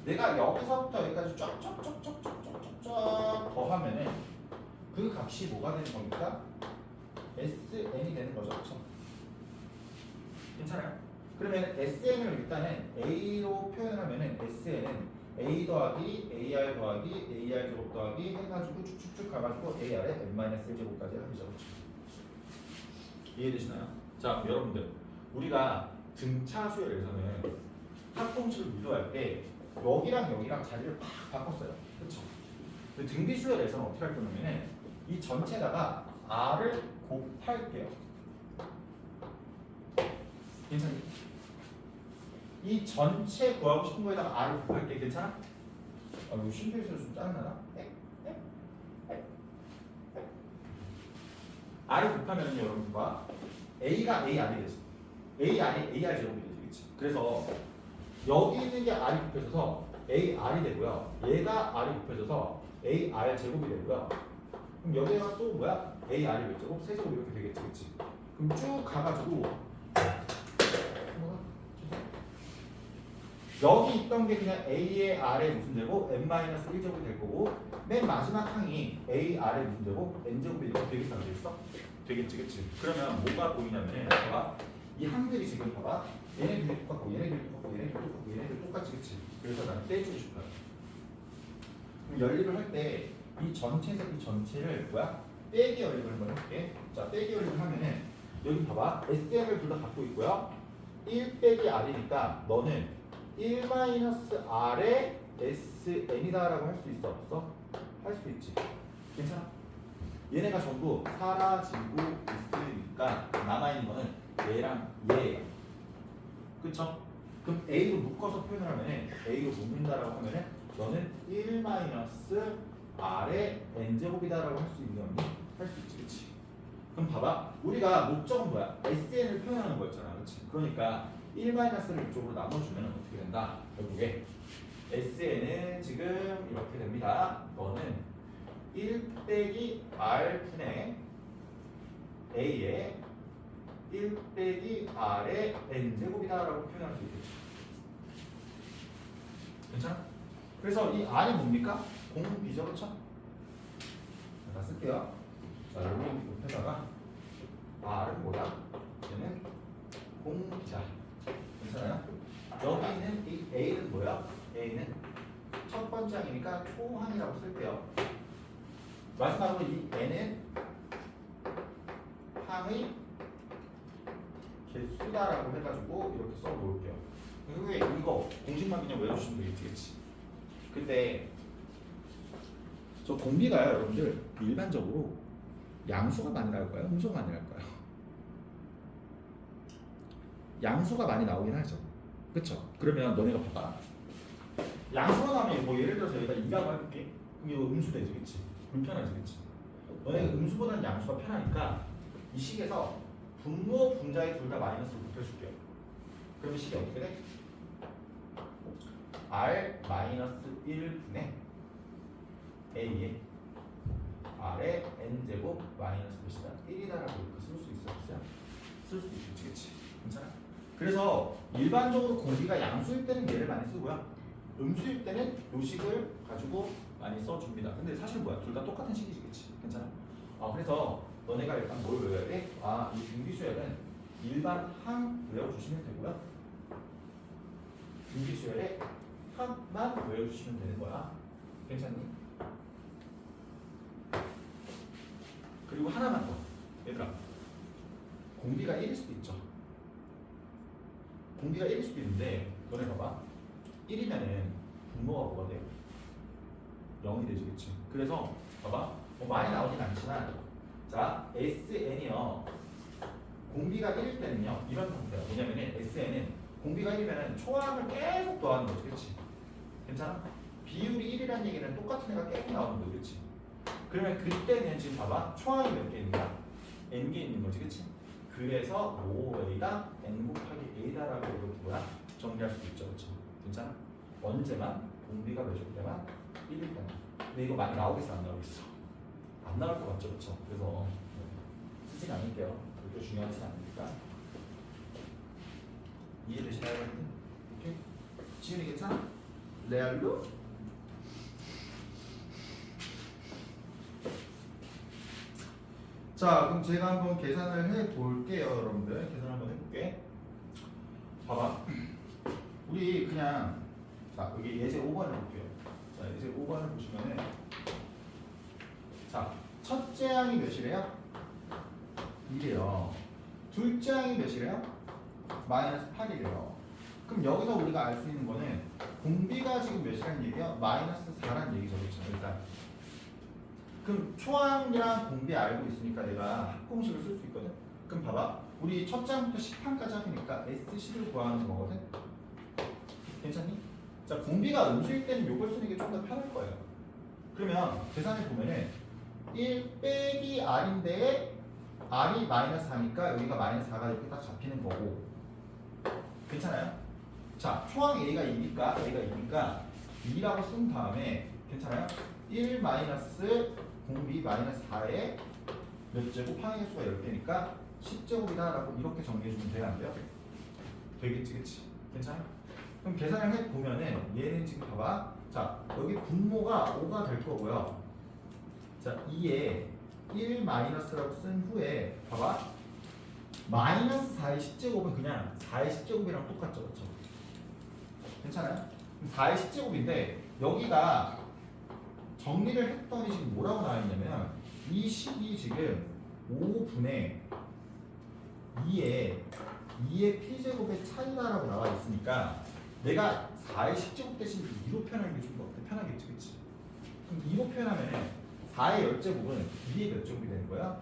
내가 여기서부터 여기까지 쫙쫙쫙쫙쫙쫙쫙 더하면은 그 값이 뭐가 되는 겁니까? SN이 되는 거죠, 그렇죠? 괜찮아요? 그러면 SN을 일단은 A로 표현을 하면은 SN은 A 더하기 AR 더하기 AR 제곱 더하기 해가지고 쭉쭉쭉 가가지고 AR에 N-1제곱까지 합이죠, 그렇죠? 이해되시나요? 자, 여러분들 우리가 등차 수열에서는 합공식을 유도할 때 여기랑 자리를 팍 바꿨어요, 그렇죠? 등비 수열에서는 어떻게 할 거냐면은 이 전체에다가 R을 곱할게요. 괜찮니? 이 전체 구하고 싶은 거에다가 R을 곱할게. 괜찮아? 이거 쉼표에서 좀 짜증나나? R을 곱하면 여러분 봐. A가 AR이 되지. AR이 AR 제곱이 되지. 그치? 그래서 여기 있는 게 R이 곱해져서 AR이 되고요. 얘가 R이 곱해져서 AR 제곱이 되고요. 그럼 여기가 또 뭐야? AR이 몇 제곱? 세제곱 이렇게 되겠지, 그치? 그럼 쭉 가가지고 여기 있던 게 그냥 A의 R의 무슨 제곱? N-1제곱이 될 거고 맨 마지막 항이 AR의 무슨 제곱? N제곱이 이렇게 되겠어, 안 되겠어? 되겠지, 그치? 그러면 뭐가 보이냐면 봐봐. 이 항들이 지금 봐봐. 얘네들이 똑같고 얘네들이 똑같고 얘네들이 똑같고 얘네들이 똑같지, 그치? 그래서 난 떼주고 싶어요. 그럼 연립을 할 때 이 전체에서 이 전체를 뭐야? 빼기 연립을 한번 해볼게. 자, 빼기 연립을 하면은 여기 봐봐. SM을 둘 다 갖고 있고요. 1 빼기 R이니까 너는 1-R의 SN이다라고 할 수 있어, 없어? 할 수 있지. 괜찮아? 얘네가 전부 사라지고 있으니까 남아있는 거는 얘랑 얘예요. 그쵸? 그럼 A로 묶어서 표현을 하면은 A로 묶는다라고 하면은 너는 1-R의 N제곱이다라고 할 수 있니 없니? 할 수 있지, 그치? 그럼 봐봐. 우리가 목적은 뭐야? SN을 표현하는 거였잖아, 그치? 그러니까 1-를 이쪽으로 나눠주면 어떻게 된다? 결국에 SN은 지금 이렇게 됩니다. 너는 1 빼기 R분의 A의 1 빼기 R의 N제곱이다라고 표현할 수 있겠죠. 괜찮아? 그래서 이 R이 뭡니까? 공비죠, 그렇죠? 자, 쓸게요. 자, 여기 옆에다가 R은 뭐야? 얘는 공비다. 괜찮아요? 여기 있는 이 A는 뭐야? A는 첫 번째 항이니까 초항이라고 쓸게요. 마지막으로 이 N은 항의 개수다라고 해가지고 이렇게 써 놓을게요. 그게 이거 공식만 그냥 외워주시면 되겠지, 그치? 근데 저 공비가요, 여러분들 일반적으로 양수가 많이 나올까요? 음수가 많이 나올까요? 양수가 많이 나오긴 하죠. 그쵸? 그러면 너네가 봐봐. 양수로 나면 뭐 예를 들어서 여기다 2라고 할게. 그럼 이거 음수 되지, 그치? 불편하지, 그치? 너네가 음수보다는 양수가 편하니까 이 식에서 분모, 분자의 둘 다 마이너스로 곱해줄게요. 그러면 식이 어떻게 돼? R 마이너스 1분의 A에 R의 N제곱 마이너스 몇이다? 1이다라고 이렇게 쓸 수 있어, 없어요? 쓸 수 있겠지, 그치? 괜찮아? 그래서 일반적으로 공비가 양수일 때는 얘를 많이 쓰고요. 음수일 때는 요식을 가지고 많이 써줍니다. 근데 사실 뭐야? 둘 다 똑같은 식이지, 그치? 괜찮아? 그래서 너네가 일단 뭘 외워야 돼? 이 등비수열은 일반 항 외워주시면 되고요. 등비수열의 항만 외워주시면 되는 거야. 괜찮니? 그리고 하나만 더. 얘들아, 공비가 1일 수도 있죠. 공비가 1일 수도 있는데 너네 봐봐. 1이면은 분모가 뭐가 돼요? 0이 되지, 그치? 그래서 봐봐. 뭐 많이 나오진 않지만 자, SN이요. 공비가 1일 때는요. 이런 상태야. 뭐냐면은 SN은 공비가 1이면은 초항을 계속 더하는 거지, 그치? 괜찮아? 비율이 1이라는 얘기는 똑같은 애가 계속 나오는 거지, 그치? 그러면 그때는 지금 봐봐. 초항이 몇 개 있는가? N개 있는 거지, 그치? 그래서 5A다 N 곱하기 A다라고 이렇게 뭐야? 정리할 수 있죠, 그치? 괜찮아? 언제만? 공비가 몇일 때만? 1일 때만. 근데 이거 많이 나오겠어, 안 나오겠어? 안 나올 것 같죠, 그쵸? 그래서 쓰진 않을게요. 그렇게 중요하진 않으니까. 이해되시나요, 여러분들? 오케이? 지훈이 괜찮아? 레알로? 자, 그럼 제가 한번 계산을 해볼게요, 여러분들. 계산 한번 해볼게. 봐봐. 우리 그냥 자, 여기 예제 5번 해볼게요. 자, 예제 5번을 보시면은 자, 첫째 항이 몇이래요? 2래요. 둘째 항이 몇이래요? 마이너스 8이래요. 그럼 여기서 우리가 알 수 있는 거는 공비가 지금 몇이라는 얘기야? 마이너스 4라는 얘기죠, 그렇죠? 일단 그럼 초항이랑 공비 알고 있으니까 내가 합공식을 쓸 수 있거든? 그럼 봐봐. 우리 첫 장부터 10항까지 하니까 S10을 구하는 거거든? 괜찮니? 자, 공비가 음수일 때는 요걸 쓰는 게 좀 더 편할 거예요. 그러면 계산해 보면은 1 빼기 R인데 R이 마이너스 4니까 여기가 마이너스 4가 이렇게 딱 잡히는 거고. 괜찮아요? 자, 초항 A가 2니까 2라고 쓴 다음에 괜찮아요? 1 마이너스 공비 마이너스 4에 몇 제곱 항의 수가 10개니까 10제곱이다 라고 이렇게 정리해주면 돼요, 안 돼요? 되겠지, 그치? 괜찮아? 그럼 계산을 해보면은 얘는 지금 봐봐. 자, 여기 분모가 5가 될 거고요. 자, 2에 1 마이너스라고 쓴 후에 봐봐. 마이너스 4의 10제곱은 그냥 4의 10제곱이랑 똑같죠, 그렇죠? 괜찮아요? 4의 10제곱인데 여기가 정리를 했더니 지금 뭐라고 나와 있냐면 이 식이 지금 5분의 2의 p제곱의 차이다라고 나와 있으니까 내가 4의 10제곱 대신 2로 표현하는 게 좀 더 편하겠지, 그치? 그럼 2로 표현하면 4의 10제곱은 2의 몇 제곱이 되는 거야?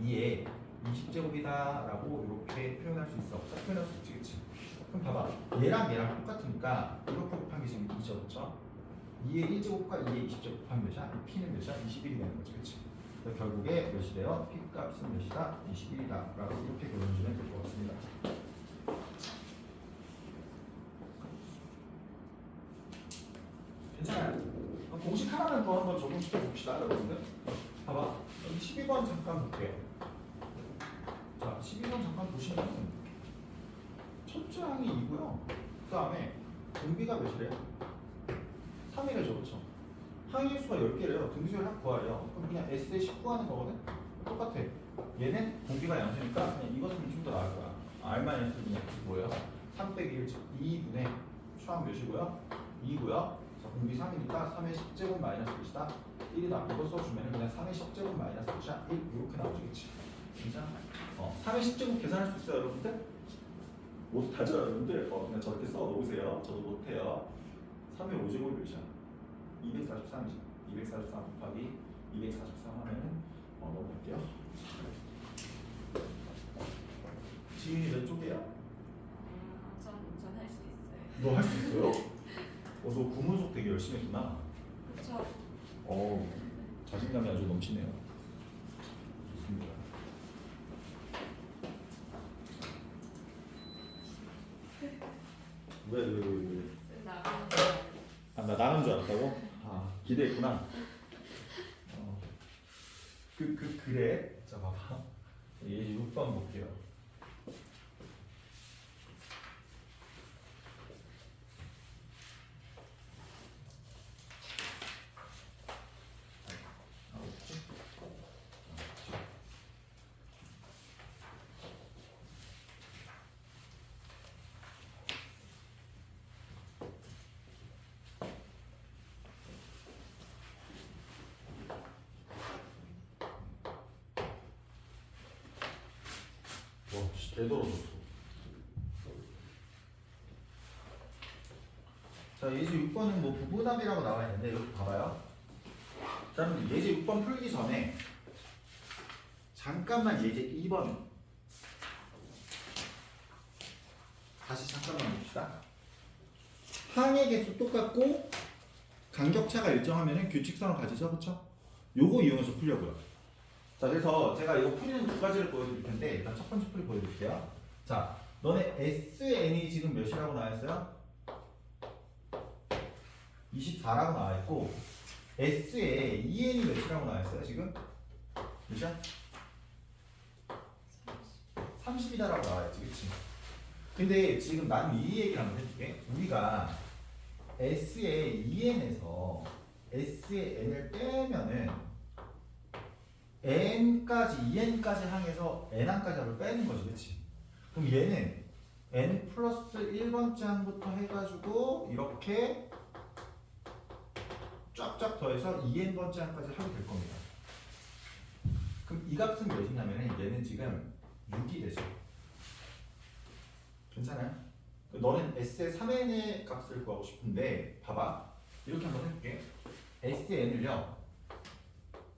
2의 20제곱이다 라고 이렇게 표현할 수 있어. 딱 표현할 수 있지, 그치? 그럼 봐봐. 얘랑 똑같으니까 이렇게 곱한 게 지금 2죠, 그쵸? 2의 1제곱과 2의 20제곱 곱하면 몇이야? p는 몇이야? 21이 되는 거지, 그치? 그래서 결국에 몇이 돼요? p 값은 몇이다? 21이다 라고 이렇게 결론주면 될 것 같습니다. 괜찮아요? 공식 하나만 더 한번 적용시켜 봅시다, 여러분들. 봐봐. 여기 12번 잠깐 볼게요. 자, 12번 잠깐 보시면 첫째 항이 2고요. 그 다음에 공비가 몇이래요? 3이래죠, 그렇죠? 항의 수가 10개래요. 등비수열 합 구하래요. 그럼 그냥 S에 10 구하는 거거든? 똑같아. 얘는 공비가 양수니까 그냥 이거 쓰면 좀 더 나을 거야. R-는 뭐예요? 3 빼기 1, 2분의 초항 몇이고요? 2고요. 자, 공비 3이니까 3의 10제곱 마이너스 몇이다? 1이다. 이거 써주면 그냥 3의 10제곱 마이너스 몇이야? 1 이렇게 나오겠지. 괜찮아? 3의 10제곱 계산할 수 있어요, 여러분들? 못하죠, 여러분들? 그냥 저렇게 써 놓으세요. 저도 못해요. 3의 5제곱이 몇이야? 243이지. 243 곱하기 243 하면은 넘어갈게요. 지윤이 몇 쪽이야? 전 운전할 수 있어요. 너 할 수 있어요? 너 구문속 되게 열심히 했구나. 그쵸. 자신감이 아주 넘치네요. 좋습니다. 왜? 나가는 거. 나 나간 줄 알았다고? 기대했구나. 그래. 자, 봐봐. 예지 6번 볼게요. 되돌아줬어. 자, 예제 6번은 뭐 부부답이라고 나와 있는데 이거 봐봐요. 자, 여러분 예제 6번 풀기 전에 잠깐만 예제 2번 다시 잠깐만 봅시다. 항의 개수 똑같고 간격차가 일정하면 규칙성을 가지죠, 그렇죠? 요거 이용해서 풀려고요. 자, 그래서 제가 이거 풀이는 두 가지를 보여드릴 텐데 일단 첫 번째 풀이 보여드릴게요. 자, 너네 SN이 지금 몇이라고 나와있어요? 24라고 나와있고 S에 EN이 몇이라고 나와있어요 지금? 몇이야? 30이다라고 나와있지, 그치? 근데 지금 나는 이 얘기를 한번 해줄게. 우리가 S의 EN에서 S의 N을 빼면은 n까지, en까지 항에서 n항까지 합을 빼는 거지, 그치? 그럼 얘는 n 플러스 1번째 항부터 해가지고 이렇게 쫙쫙 더해서 2n번째 항까지 합이 될 겁니다. 그럼 이 값은 몇이냐면 얘는 지금 6이 되죠. 괜찮아요? 너는 S의 3n의 값을 구하고 싶은데 봐봐. 이렇게 한번 해볼게. S의 n을요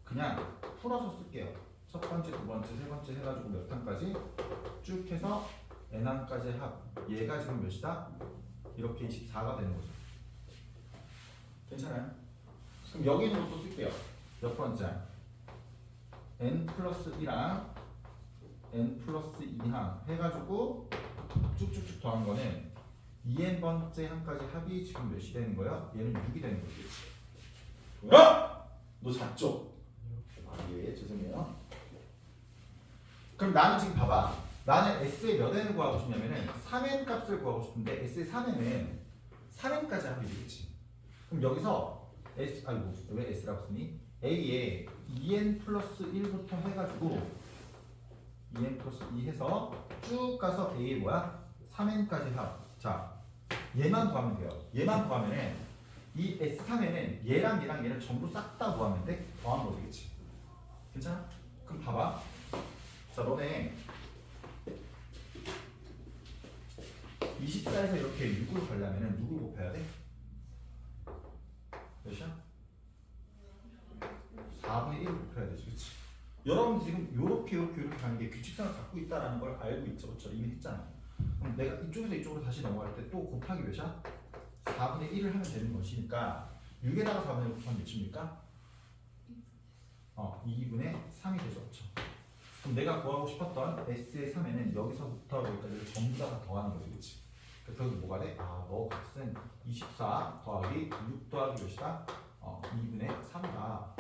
그냥 풀어서 쓸게요. 첫 번째, 두 번째, 세 번째 해가지고 몇 항까지 쭉 해서 n항까지 합. 얘가 지금 몇이다? 이렇게 24가 되는 거죠. 괜찮아요? 그럼 여기 있는 것도 쓸게요. 몇 번째? n 플러스 1항, n 플러스 2항 해가지고 쭉쭉쭉 더한 거는 2n번째 항까지 합이 지금 몇이 되는 거예요? 얘는 6이 되는 거지. 너 잤죠? 예, 죄송해요. 그럼 나는 지금 봐봐. 나는 S의 몇 n을 구하고 싶냐면은 3n 값을 구하고 싶은데 S의 3n은 3n까지 합이 되겠지. 그럼 여기서 S, 아이고 왜 S라고 쓰니? A에 2n 플러스 1부터 해가지고 2n 플러스 2 해서 쭉 가서 A에 뭐야? 3n까지 합. 자, 얘만 구하면 돼요. 얘만 구하면은 이 S3n은 얘랑 얘를 전부 싹 다 구하면 돼? 더하면 되겠지. 괜찮아? 그럼 봐봐. 자, 너네 24에서 이렇게 6을 가려면 누굴 곱해야 돼? 몇이야? 4분의 1을 곱해야 되지, 그치? 여러분 지금 요렇게 가는 게 규칙성을 갖고 있다는 걸 알고 있죠, 그쵸? 이미 했잖아. 그럼 내가 이쪽에서 이쪽으로 다시 넘어갈 때 또 곱하기 몇이야? 4분의 1을 하면 되는 것이니까 6에다가 4분의 1 곱하면 몇입니까? 2분의 3이 되죠, 그렇죠? 그럼 내가 구하고 싶었던 S의 3에는 여기서부터 여기까지를 전부 다 더하는 거지, 그렇지? 그래서 여기 뭐가 돼? 너 값은 24 더하기 6 더하기 몇이다? 2분의 3이다.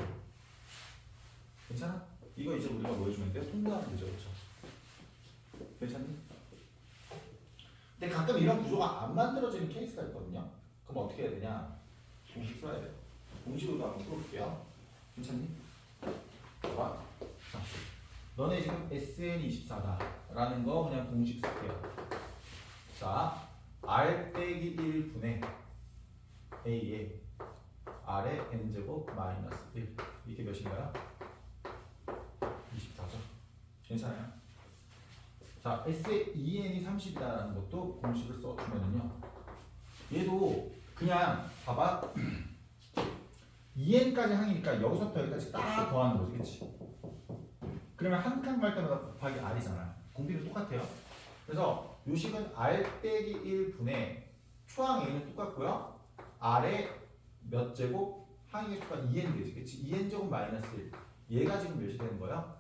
괜찮아? 이거 이제 우리가 뭐 해주면 돼? 통분하면 되죠, 그렇죠? 괜찮니? 근데 가끔 이런 구조가 안 만들어지는 케이스가 있거든요. 그럼 어떻게 해야 되냐? 공식 써야 돼요. 공식으로 한번 풀어볼게요. 괜찮니? 봐봐. 자, 너네 지금 SN이 24다 라는 거 그냥 공식 쓸게요. 자, R 빼기 1분의 A에 R의 N제곱 마이너스 1 이게 몇인가요? 24죠. 괜찮아요? 자, S의 2n이 30이다라는 것도 공식을 써주면은요. 얘도 그냥 봐봐. 2n까지 항이니까 여기서부터 여기까지 딱 더하는 거지, 그치? 그러면 한 칸 갈 때마다 곱하기 r이잖아. 공비는 똑같아요. 그래서 요식은 r 빼기 1분의 초항 a는 똑같고요. 아래 몇 제곱 항의 수가 2n 되지. 그치? 2n 제곱 마이너스 1. 얘가 지금 몇이 되는 거야?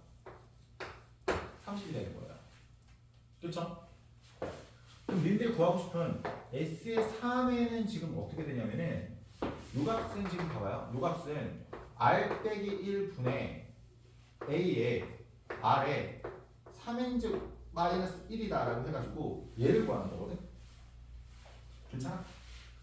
30이 되는 거야. 그쵸? 그럼 니들 구하고 싶은 S의 3에는 지금 어떻게 되냐면은 요 값은 지금 봐봐요. 요 값은 R 빼기 1분의 A에 R에 3n제곱 마이너스 1이다 라고 해가지고 얘를 구하는 거거든. 괜찮아?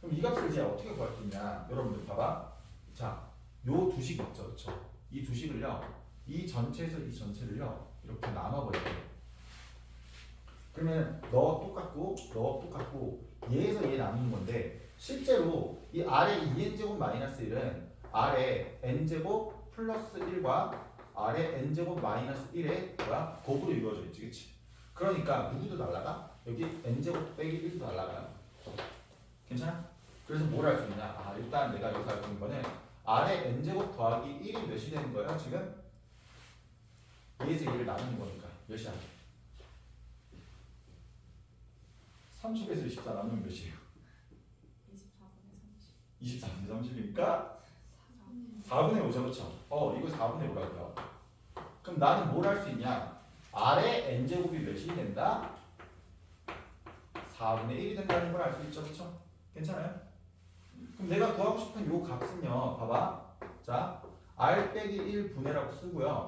그럼 이 값을 이제 어떻게 구할 수 있냐? 여러분들 봐봐. 자, 요 두 식 있죠, 그쵸? 이 두 식을요, 이 전체에서 이 전체를요 이렇게 나눠버려요. 그러면 너 똑같고 얘에서 얘 나누는 건데 실제로 이 아래 2n제곱 마이너스 1은 아래 n제곱 플러스 1과 아래 n제곱 마이너스 1의 뭐야? 곱으로 이루어져 있지, 그치? 그러니까 누구도 날라가? 여기 n제곱 빼기 1도 날라가요. 괜찮아? 그래서 뭘 할 수 있냐? 아, 일단 내가 여기서 할 수 있는 거는 아래 n제곱 더하기 1이 몇이 되는 거예요, 지금? 얘에서 얘를 나누는 거니까 몇이야? 30에서 24 나누면 몇이에요? 24분의 30이니까 4분의 5죠, 그렇죠? 이거 4분의 5라고요. 그럼 나는 뭘 할 수 있냐? 아래 n제곱이 몇이 된다? 4분의 1이 된다는 걸 알 수 있죠, 그렇죠? 괜찮아요? 그럼 내가 구하고 싶은 요 값은요, 봐봐. 자, r 빼기 1분의라고 쓰고요.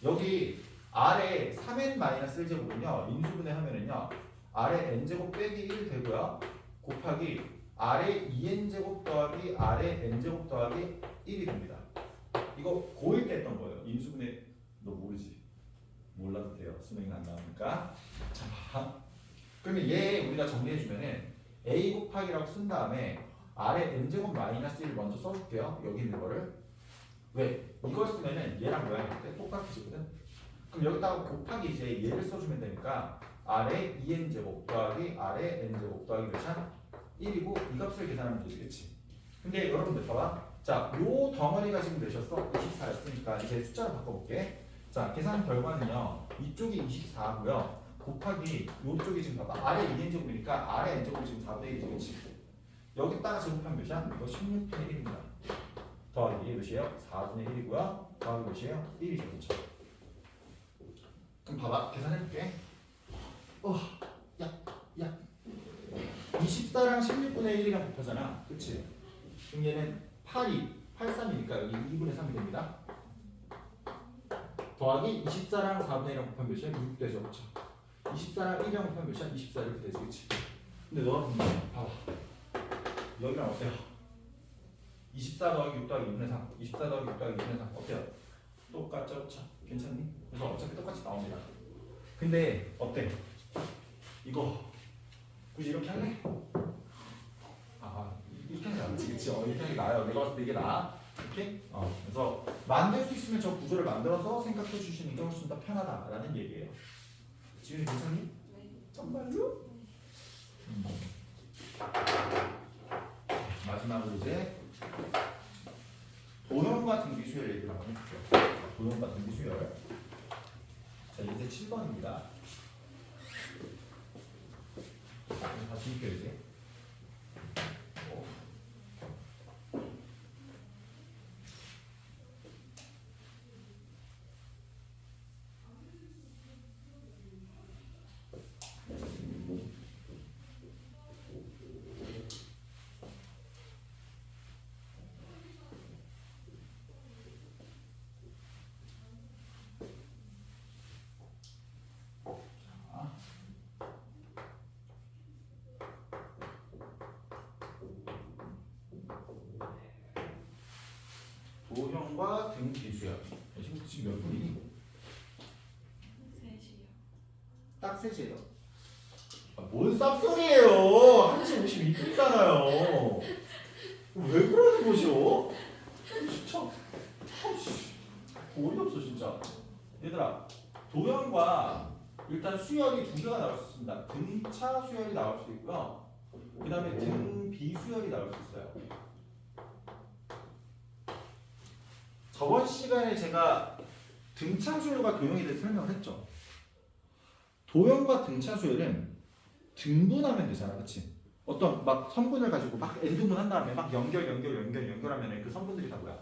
여기 아래 3n-1제곱은요, 인수분해 하면은요, 아래 n제곱 빼기 1 되고요. 곱하기 아래 2n제곱 더하기 아래 n제곱 더하기 1이 됩니다. 이거 고1 때 했던 거예요. 인수분해 너 모르지? 몰라도 돼요. 수능이 안 나오니까. 자, 봐봐. 그러면 얘 우리가 정리해주면은 a 곱하기라고 쓴 다음에 아래 n제곱 마이너스 1 먼저 써줄게요. 여기 있는 거를. 왜? 이걸 쓰면은 얘랑 모양이 똑같아지거든. 그럼 여기다가 곱하기 이제 얘를 써주면 되니까 아래 2n제곱 더하기 아래 n제곱 더하기 몇이야? 1이고 이 값을 계산하면 되겠지. 근데 여러분들 봐봐. 자, 요 덩어리가 지금 몇이었어? 24였으니까 이제 숫자로 바꿔볼게. 자, 계산 결과는요. 이쪽이 24고요. 곱하기 요쪽이 지금 봐봐. 아래 2n제곱이니까 아래 n제곱이 지금 4분의 1이지, 그치? 여기다가 제곱하면 몇이야? 이거 16분의 1입니다. 더하기 이게 몇이에요? 4분의 1이고요. 더하기 몇이에요? 1이죠, 그쵸? 그럼 봐봐. 계산해볼게. 야. 24랑 16분의 1이랑 곱하잖아. 그치? 그럼 얘는 83이니까 여기 2분의 3이 됩니다. 더하기 24랑 4분의 1이랑 곱하면 몇이야? 6 되죠. 그쵸? 24랑 1이랑 곱하면 몇이야? 24 이렇게 되지. 그치? 근데 너가 봐봐. 여기랑 어때요? 24 더하기 6 더하기 2분의 3 24 더하기 6 더하기 2분의 3 어때요? 똑같죠? 그쵸? 괜찮니? 그래서 어차피 똑같이 나옵니다. 근데 어때? 이거 굳이 이렇게 할래? 이렇게 하는 게 낫지, 그치? 이렇게 하는 게 나아요. 내가 봤을 때 이게 나아. 이렇게? 그래서 만들 수 있으면 저 구조를 만들어서 생각해 주시는 게 훨씬 더 편하다라는 얘기예요. 지훈이 괜찮니? 네. 정말로? 마지막으로 이제 도형과 등비수열 얘기를 한번 해볼게요. 도형과 등비수열. 자, 이제 7번입니다. 다시 읽게요 이제. 도형과 등비수열. 지금 몇 분이니? 3시요. 딱 3시에요. 뭔 쌉소리예요. 1시 52분이잖아요. 왜 그러는 거죠? 진짜 어이없어 진짜. 얘들아, 도형과 일단 수열이 두 개가 나올 수 있습니다. 등차 수열이 나올 수 있고요. 그 다음에 등비수열이 나올 수 있어요. 저번 시간에 제가 등차 수열과 도형에 대해 설명을 했죠. 도형과 등차 수열은 등분하면 되잖아, 그치? 어떤 막 성분을 가지고 막 엔드문 한 다음에 막 연결하면 그 성분들이 다 뭐야?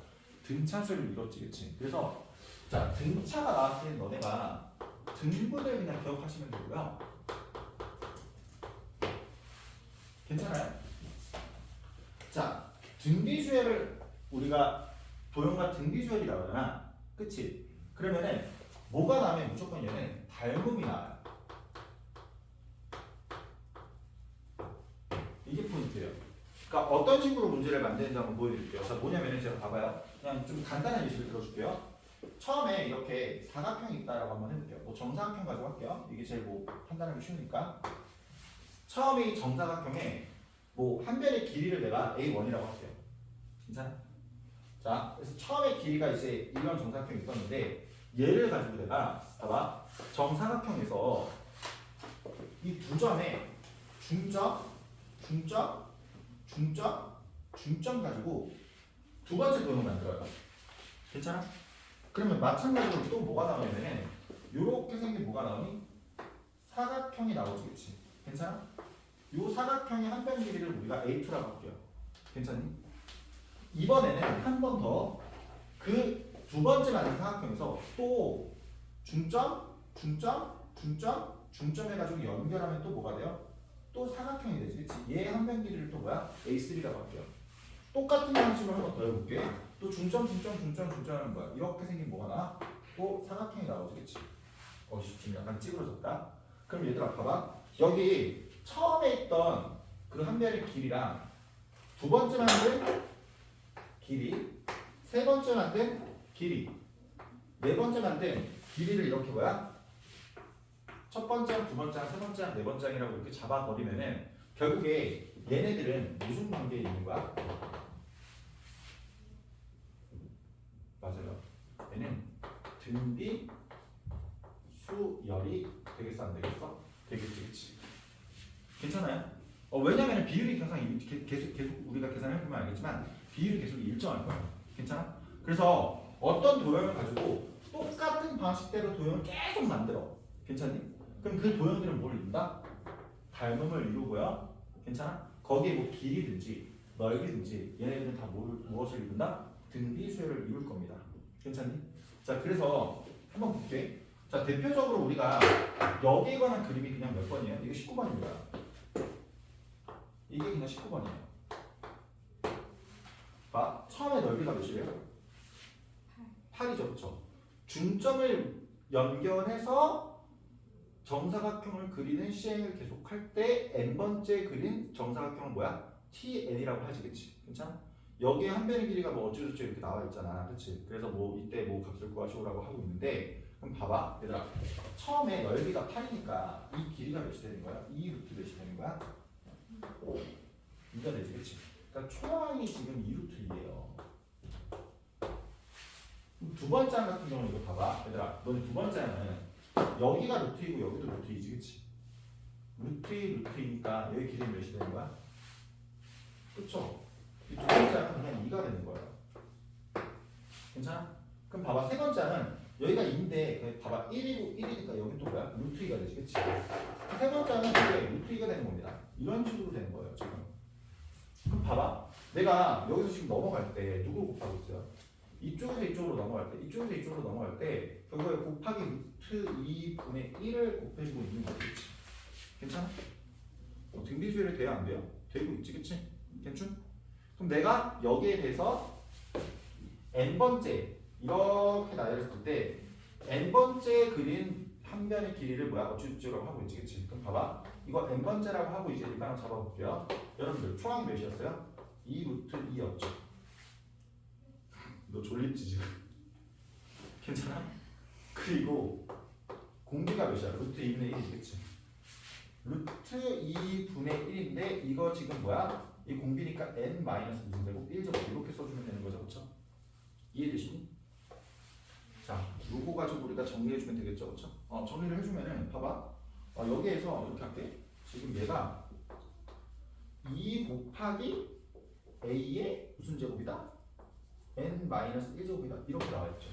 등차수를 이뤘지, 그치? 그래서 자 등차가 나왔을 때 너네가 등분을 그냥 기억하시면 되고요. 괜찮아요? 자 등비수열을 우리가 도형과 등비수열이라고 하잖아, 그치? 그러면은 뭐가 나오면 무조건 얘는 닮음이 나와요. 이게 포인트예요. 그러니까 어떤 식으로 문제를 만드는지 한번 보여드릴게요. 자, 뭐냐면은 제가 봐봐요. 그냥 좀 간단한 예시를 들어줄게요. 처음에 이렇게 사각형이 있다라고 한번 해볼게요. 뭐 정사각형 가지고 할게요. 이게 제일 뭐 판단하기 쉬우니까. 처음에 이 정사각형에 뭐 한 변의 길이를 내가 A1이라고 할게요. 괜찮아? 자, 그래서 처음에 길이가 이제 이런 정사각형이 있었는데 얘를 가지고 내가 봐봐. 정사각형에서 이 두 점에 중점 가지고 두 번째 도형을 만들어요. 괜찮아? 그러면 마찬가지로 또 뭐가 나오냐면은 요렇게 생긴 뭐가 나오니? 사각형이 나오지, 그치? 괜찮아? 요 사각형의 한 변 길이를 우리가 A2라고 할게요. 괜찮니? 이번에는 한 번 더 그 두 번째 만든 사각형에서 또 중점 해가지고 연결하면 또 뭐가 돼요? 또 사각형이 되지, 그치? 얘 한 변 길이를 또 뭐야? A3라고 할게요. 똑같은 방식으로 한 번 더 해볼게. 또 중점 하는 거야. 이렇게 생긴 뭐가 나와? 또 사각형이 나오지, 그치? 지금 약간 찌그러졌다. 그럼 얘들아 봐봐. 여기 처음에 있던 그 한 변의 길이랑 두 번째 만든 길이, 세 번째 만든 길이, 네 번째 만든 길이를 이렇게 뭐야? 첫 번째랑 두 번째랑 세 번째랑 네 번째랑이라고 이렇게 잡아버리면은 결국에 얘네들은 무슨 관계에 있는 거야? 맞아요. 얘는 등비 수열이 되겠어, 안 되겠어? 되겠지, 그치? 괜찮아요? 왜냐면 비율이 항상 계속 우리가 계산을 해보면 알겠지만 비율이 계속 일정할 거예요. 괜찮아? 그래서 어떤 도형을 가지고 똑같은 방식대로 도형을 계속 만들어. 괜찮니? 그럼 그 도형들은 뭘 이룬다? 닮음을 이루고요. 괜찮아? 거기에 뭐 길이든지 넓이든지 얘네들은 다 무엇을 이룬다? 등비 수열을 이룰 겁니다. 괜찮니? 자, 그래서 한번 볼게. 자, 대표적으로 우리가 여기에 관한 그림이 그냥 몇 번이에요? 이게 19번입니다. 이게 그냥 19번이에요. 봐, 처음에 넓이가 몇이래요? 8이죠, 그쵸? 중점을 연결해서 정사각형을 그리는 시행을 계속할 때 n번째 그린 정사각형은 뭐야? TN이라고 하지, 그치? 괜찮아? 여기에 한 변의 길이가 뭐 어쩌고저쩌고 이렇게 나와 있잖아, 그치? 그래서 뭐 이때 뭐 값을 구하시오라고 하고 있는데 그럼 봐봐, 얘들아. 처음에 넓이가 8이니까 이 길이가 몇이 되는 거야? 이 루트 몇이 되는 거야? 2가 되지, 그치? 그러니까 초항이 지금 2루트이에요. 두 번째 항 같은 경우는 이거 봐봐. 얘들아, 너네 두 번째 항은 여기가 루트이고 여기도 루트이지, 그치? 루트이니까 여기 길이는 몇이 되는 거야? 그쵸? 이 두 번째 항은 그냥 2가 되는 거예요. 괜찮아? 그럼 봐봐, 세 번째 항은 여기가 2인데 봐봐, 1이니까 여기 또 뭐야? 루트 2가 되지, 그치? 세 번째 항은 이게 루트 2가 되는 겁니다. 이런 식으로 되는 거예요, 지금. 그럼 봐봐, 내가 여기서 지금 넘어갈 때 누구를 곱하고 있어요? 이쪽에서 이쪽으로 넘어갈 때, 이쪽에서 이쪽으로 넘어갈 때 결국에 곱하기 루트 2분의 1을 곱해주고 있는 거지, 그치? 괜찮아? 등비수열이 돼야 안 돼요? 되고 있지, 그치? 괜찮? 그럼 내가 여기에 대해서 n번째 이렇게 나열했을 때 n번째 그린 한 변의 길이를 뭐야? 어쩌고저쩌고 하고 있지, 그치? 그럼 봐봐, 이거 n번째라고 하고 이제 일단은 잡아볼게요. 여러분들 초항이 몇이었어요? 2 루트 2였죠. 너 졸립지 지금? 괜찮아? 그리고 공비가 몇이야? 루트 2분의 1이지, 그치? 루트 2분의 1인데 이거 지금 뭐야? 이 공비니까 n 마이너스 무슨제곱 1제곱 이렇게 써주면 되는 거죠, 그쵸? 이해되시니? 자, 요거 가지고 우리가 정리해주면 되겠죠, 그쵸? 정리를 해주면은 봐봐, 여기에서 이렇게 할게. 지금 얘가 2 곱하기 a의 무슨 제곱이다? n-1제곱이다 이렇게 나와있죠.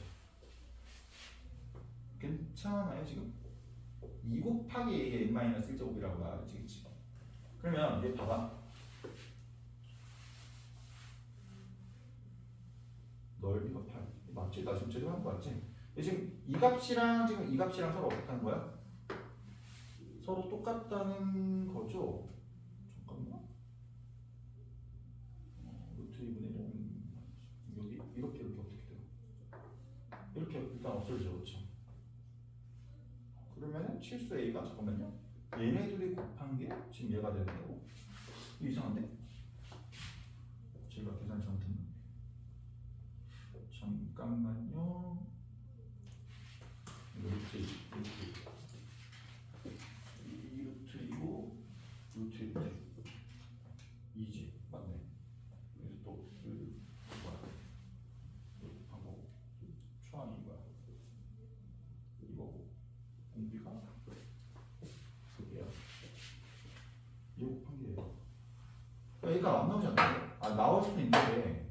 괜찮아요 지금? 2 곱하기 a의 n-1제곱이라고 나와있지, 그치? 그러면 얘 봐봐. 넓이가 8. 맞지? 나 지금 제대로 한 거 맞지? 지금 이 값이랑 지금 이 값이랑 서로 어떻게 하는 거야? 서로 똑같다는 거죠? 잠깐만. 루트 2분의 1 여기 이렇게 어떻게 돼요? 이렇게 일단 없어지죠, 그렇죠? 그러면은 실수 A가 잠깐만요. 얘네들이 곱한 게 지금 얘가 되는 거고. 이거 이상한데? 제가 계산 잘못했네. 잠깐만요. 루트 2 루트이고 루트 2지 맞네. 그래서 또 뭐야? 하고 초항이 뭐야? 이거고 공비가 그게요. 이거 곱한 게예요. 그러니까 안 나오지 않나요? 아 나올 수는 있는데.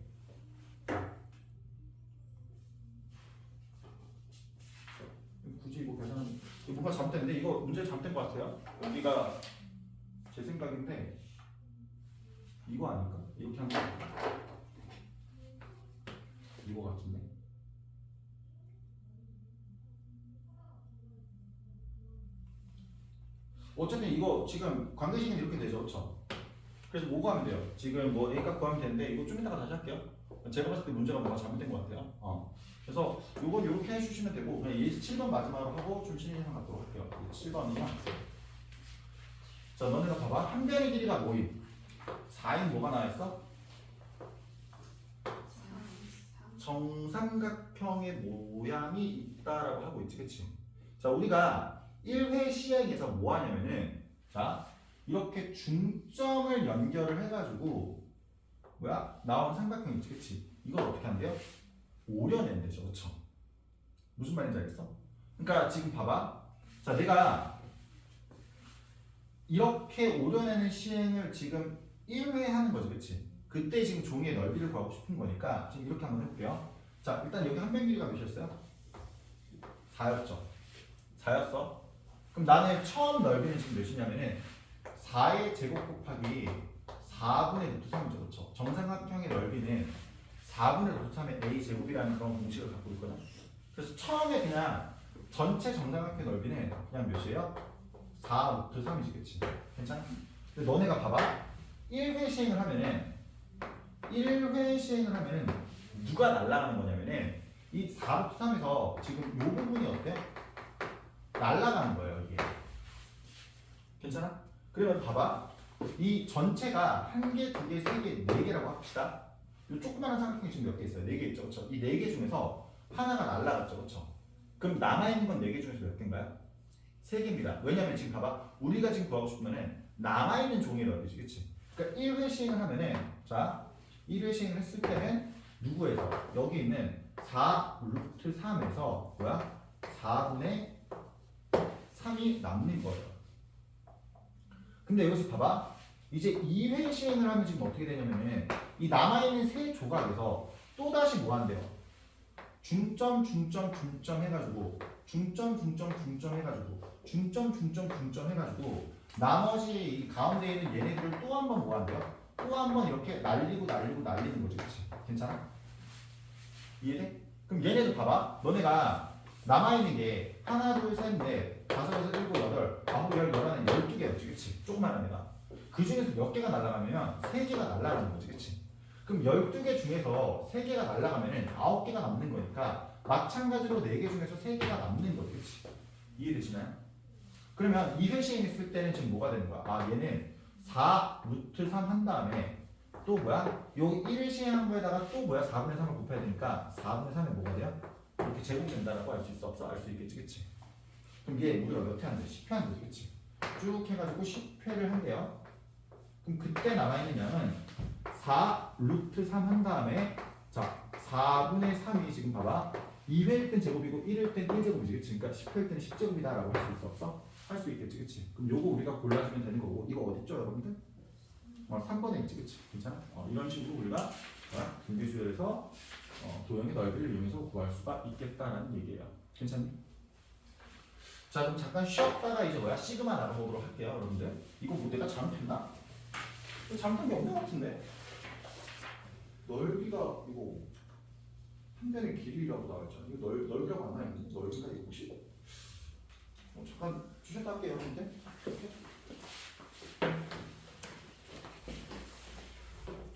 굳이 이거 계산은 뭔가 잘못됐는데 이거 문제 잘못된 것 같아요. 여기가 제 생각인데 이거 아닐까? 이렇게 한 거 이거 같은데. 어쨌든 이거 지금 관계식은 이렇게 되죠, 그렇죠? 그래서 뭐 구하면 돼요? 지금 뭐 A값 구하면 되는데 이거 좀 이따가 다시 할게요. 제가 봤을 때 문제가 뭔가 잘못된 것 같아요. 그래서 요건 이렇게 해주시면 되고 그냥 예시 7번 마지막으로 하고 좀 신의상 갖도록 할게요. 7번이랑 자 너네가 봐봐. 한 변의 길이가 뭐임? 4인 뭐가 나와있어? 정삼각형의 모양이 있다라고 하고 있지, 그치? 자 우리가 1회 시행에서 뭐 하냐면은 자 이렇게 중점을 연결을 해가지고 뭐야? 나온 삼각형 있지, 그치? 이걸 어떻게 한대요? 오려내면 되죠, 그쵸? 무슨 말인지 알겠어? 그러니까 지금 봐봐. 자, 내가 이렇게 오려내는 시행을 지금 1회 하는 거지, 그치? 그때 지금 종이의 넓이를 구하고 싶은 거니까 지금 이렇게 한번 해볼게요. 자, 일단 여기 한 변 길이가 몇이었어요? 4였죠? 4였어? 그럼 나는 처음 넓이는 지금 몇이냐면은 4의 제곱 곱하기 4분의 루트 3이죠, 그쵸? 정삼각형의 넓이는 4분의 루트 3의 a 제곱이라는 그런 공식을 갖고 있거든. 그래서 처음에 그냥 전체 정삼각형의 넓이는 그냥 몇이에요? 4 루트 3이지, 그치? 괜찮아? 근데 너네가 봐봐. 1회 시행을 하면은 누가 날아가는 거냐면은 이 4 루트 3에서 지금 이 부분이 어때? 날아가는 거예요, 이게. 괜찮아? 그러면 봐봐. 이 전체가 한 개, 두 개, 세 개, 네 개라고 합시다. 이 조그마한 삼각형이 지금 몇 개 있어요? 네 개 있죠, 그렇죠? 이 네 개 중에서 하나가 날라갔죠, 그렇죠? 그럼 남아 있는 건 네 개 중에서 몇 개인가요? 세 개입니다. 왜냐면 지금 봐봐, 우리가 지금 구하고 싶으면은 남아 있는 종이의 넓이지, 그렇지? 그러니까 1회 시행을 하면은 자, 1회 시행을 했을 때는 누구에서 여기 있는 4 루트 3에서 뭐야? 4분의 3이 남는 거예요. 근데 여기서 봐봐. 이제 2회 시행을 하면 지금 어떻게 되냐면은 이 남아있는 세 조각에서 또다시 뭐 한대요? 중점 해가지고 중점 해가지고 나머지 이 가운데 있는 얘네들을 또 한 번 뭐 한대요? 또 한 번 이렇게 날리는 거지, 그치? 괜찮아? 이해돼? 그럼 얘네도 봐봐. 너네가 남아있는 게 하나, 둘, 셋, 넷, 다섯, 여섯, 일곱, 여덟, 아홉, 열, 열하나, 12개였지, 그치? 조그마한 애가. 그 중에서 몇 개가 날아가면 3개가 날아가는 거지, 그치? 그럼 12개 중에서 3개가 날아가면은 9개가 남는 거니까 마찬가지로 4개 중에서 3개가 남는 거지, 그치? 이해되시나요? 그러면 2회 시행했을 때는 지금 뭐가 되는 거야? 아, 얘는 4 루트 3 한 다음에 또 뭐야? 여기 1회 시행한 거에다가 또 뭐야? 4분의 3을 곱해야 되니까 4분의 3에 뭐가 돼요? 이렇게 제곱된다라고 할 수 있어, 없어? 알 수 있겠지, 그치? 그럼 얘 우리가 몇 회 한대? 10회 한대, 그치? 쭉 해가지고 10회를 한대요. 그럼 그때 남아있는 양은 4 루트 3 한 다음에 자 4분의 3이 지금 봐봐 2회일 땐 제곱이고 1일 땐 1제곱이지, 그치? 그러니까 10회일 때는 10제곱이다 라고 할 수 있어, 없어? 할 수 있겠지, 그치? 그럼 요거 우리가 골라주면 되는 거고 이거 어딨죠, 여러분들? 3번에 있지, 그치? 괜찮아? 이런 식으로 우리가 등비수열에서 도형의 넓이를 이용해서 구할 수가 있겠다라는 얘기예요. 괜찮니? 자 그럼 잠깐 쉬었다가 이제 뭐야? 시그마 나눠보도록 할게요, 여러분들. 이거 뭐 내가 잘못했나? 이거 잘못한 게 없는 것 같은데? 넓이가 이거 한 변의 길이라고 나와있잖아. 이거 넓이라고 안 나와있는데? 넓이가 이거 혹시? 잠깐 주셨다 할게요. 근데 이렇게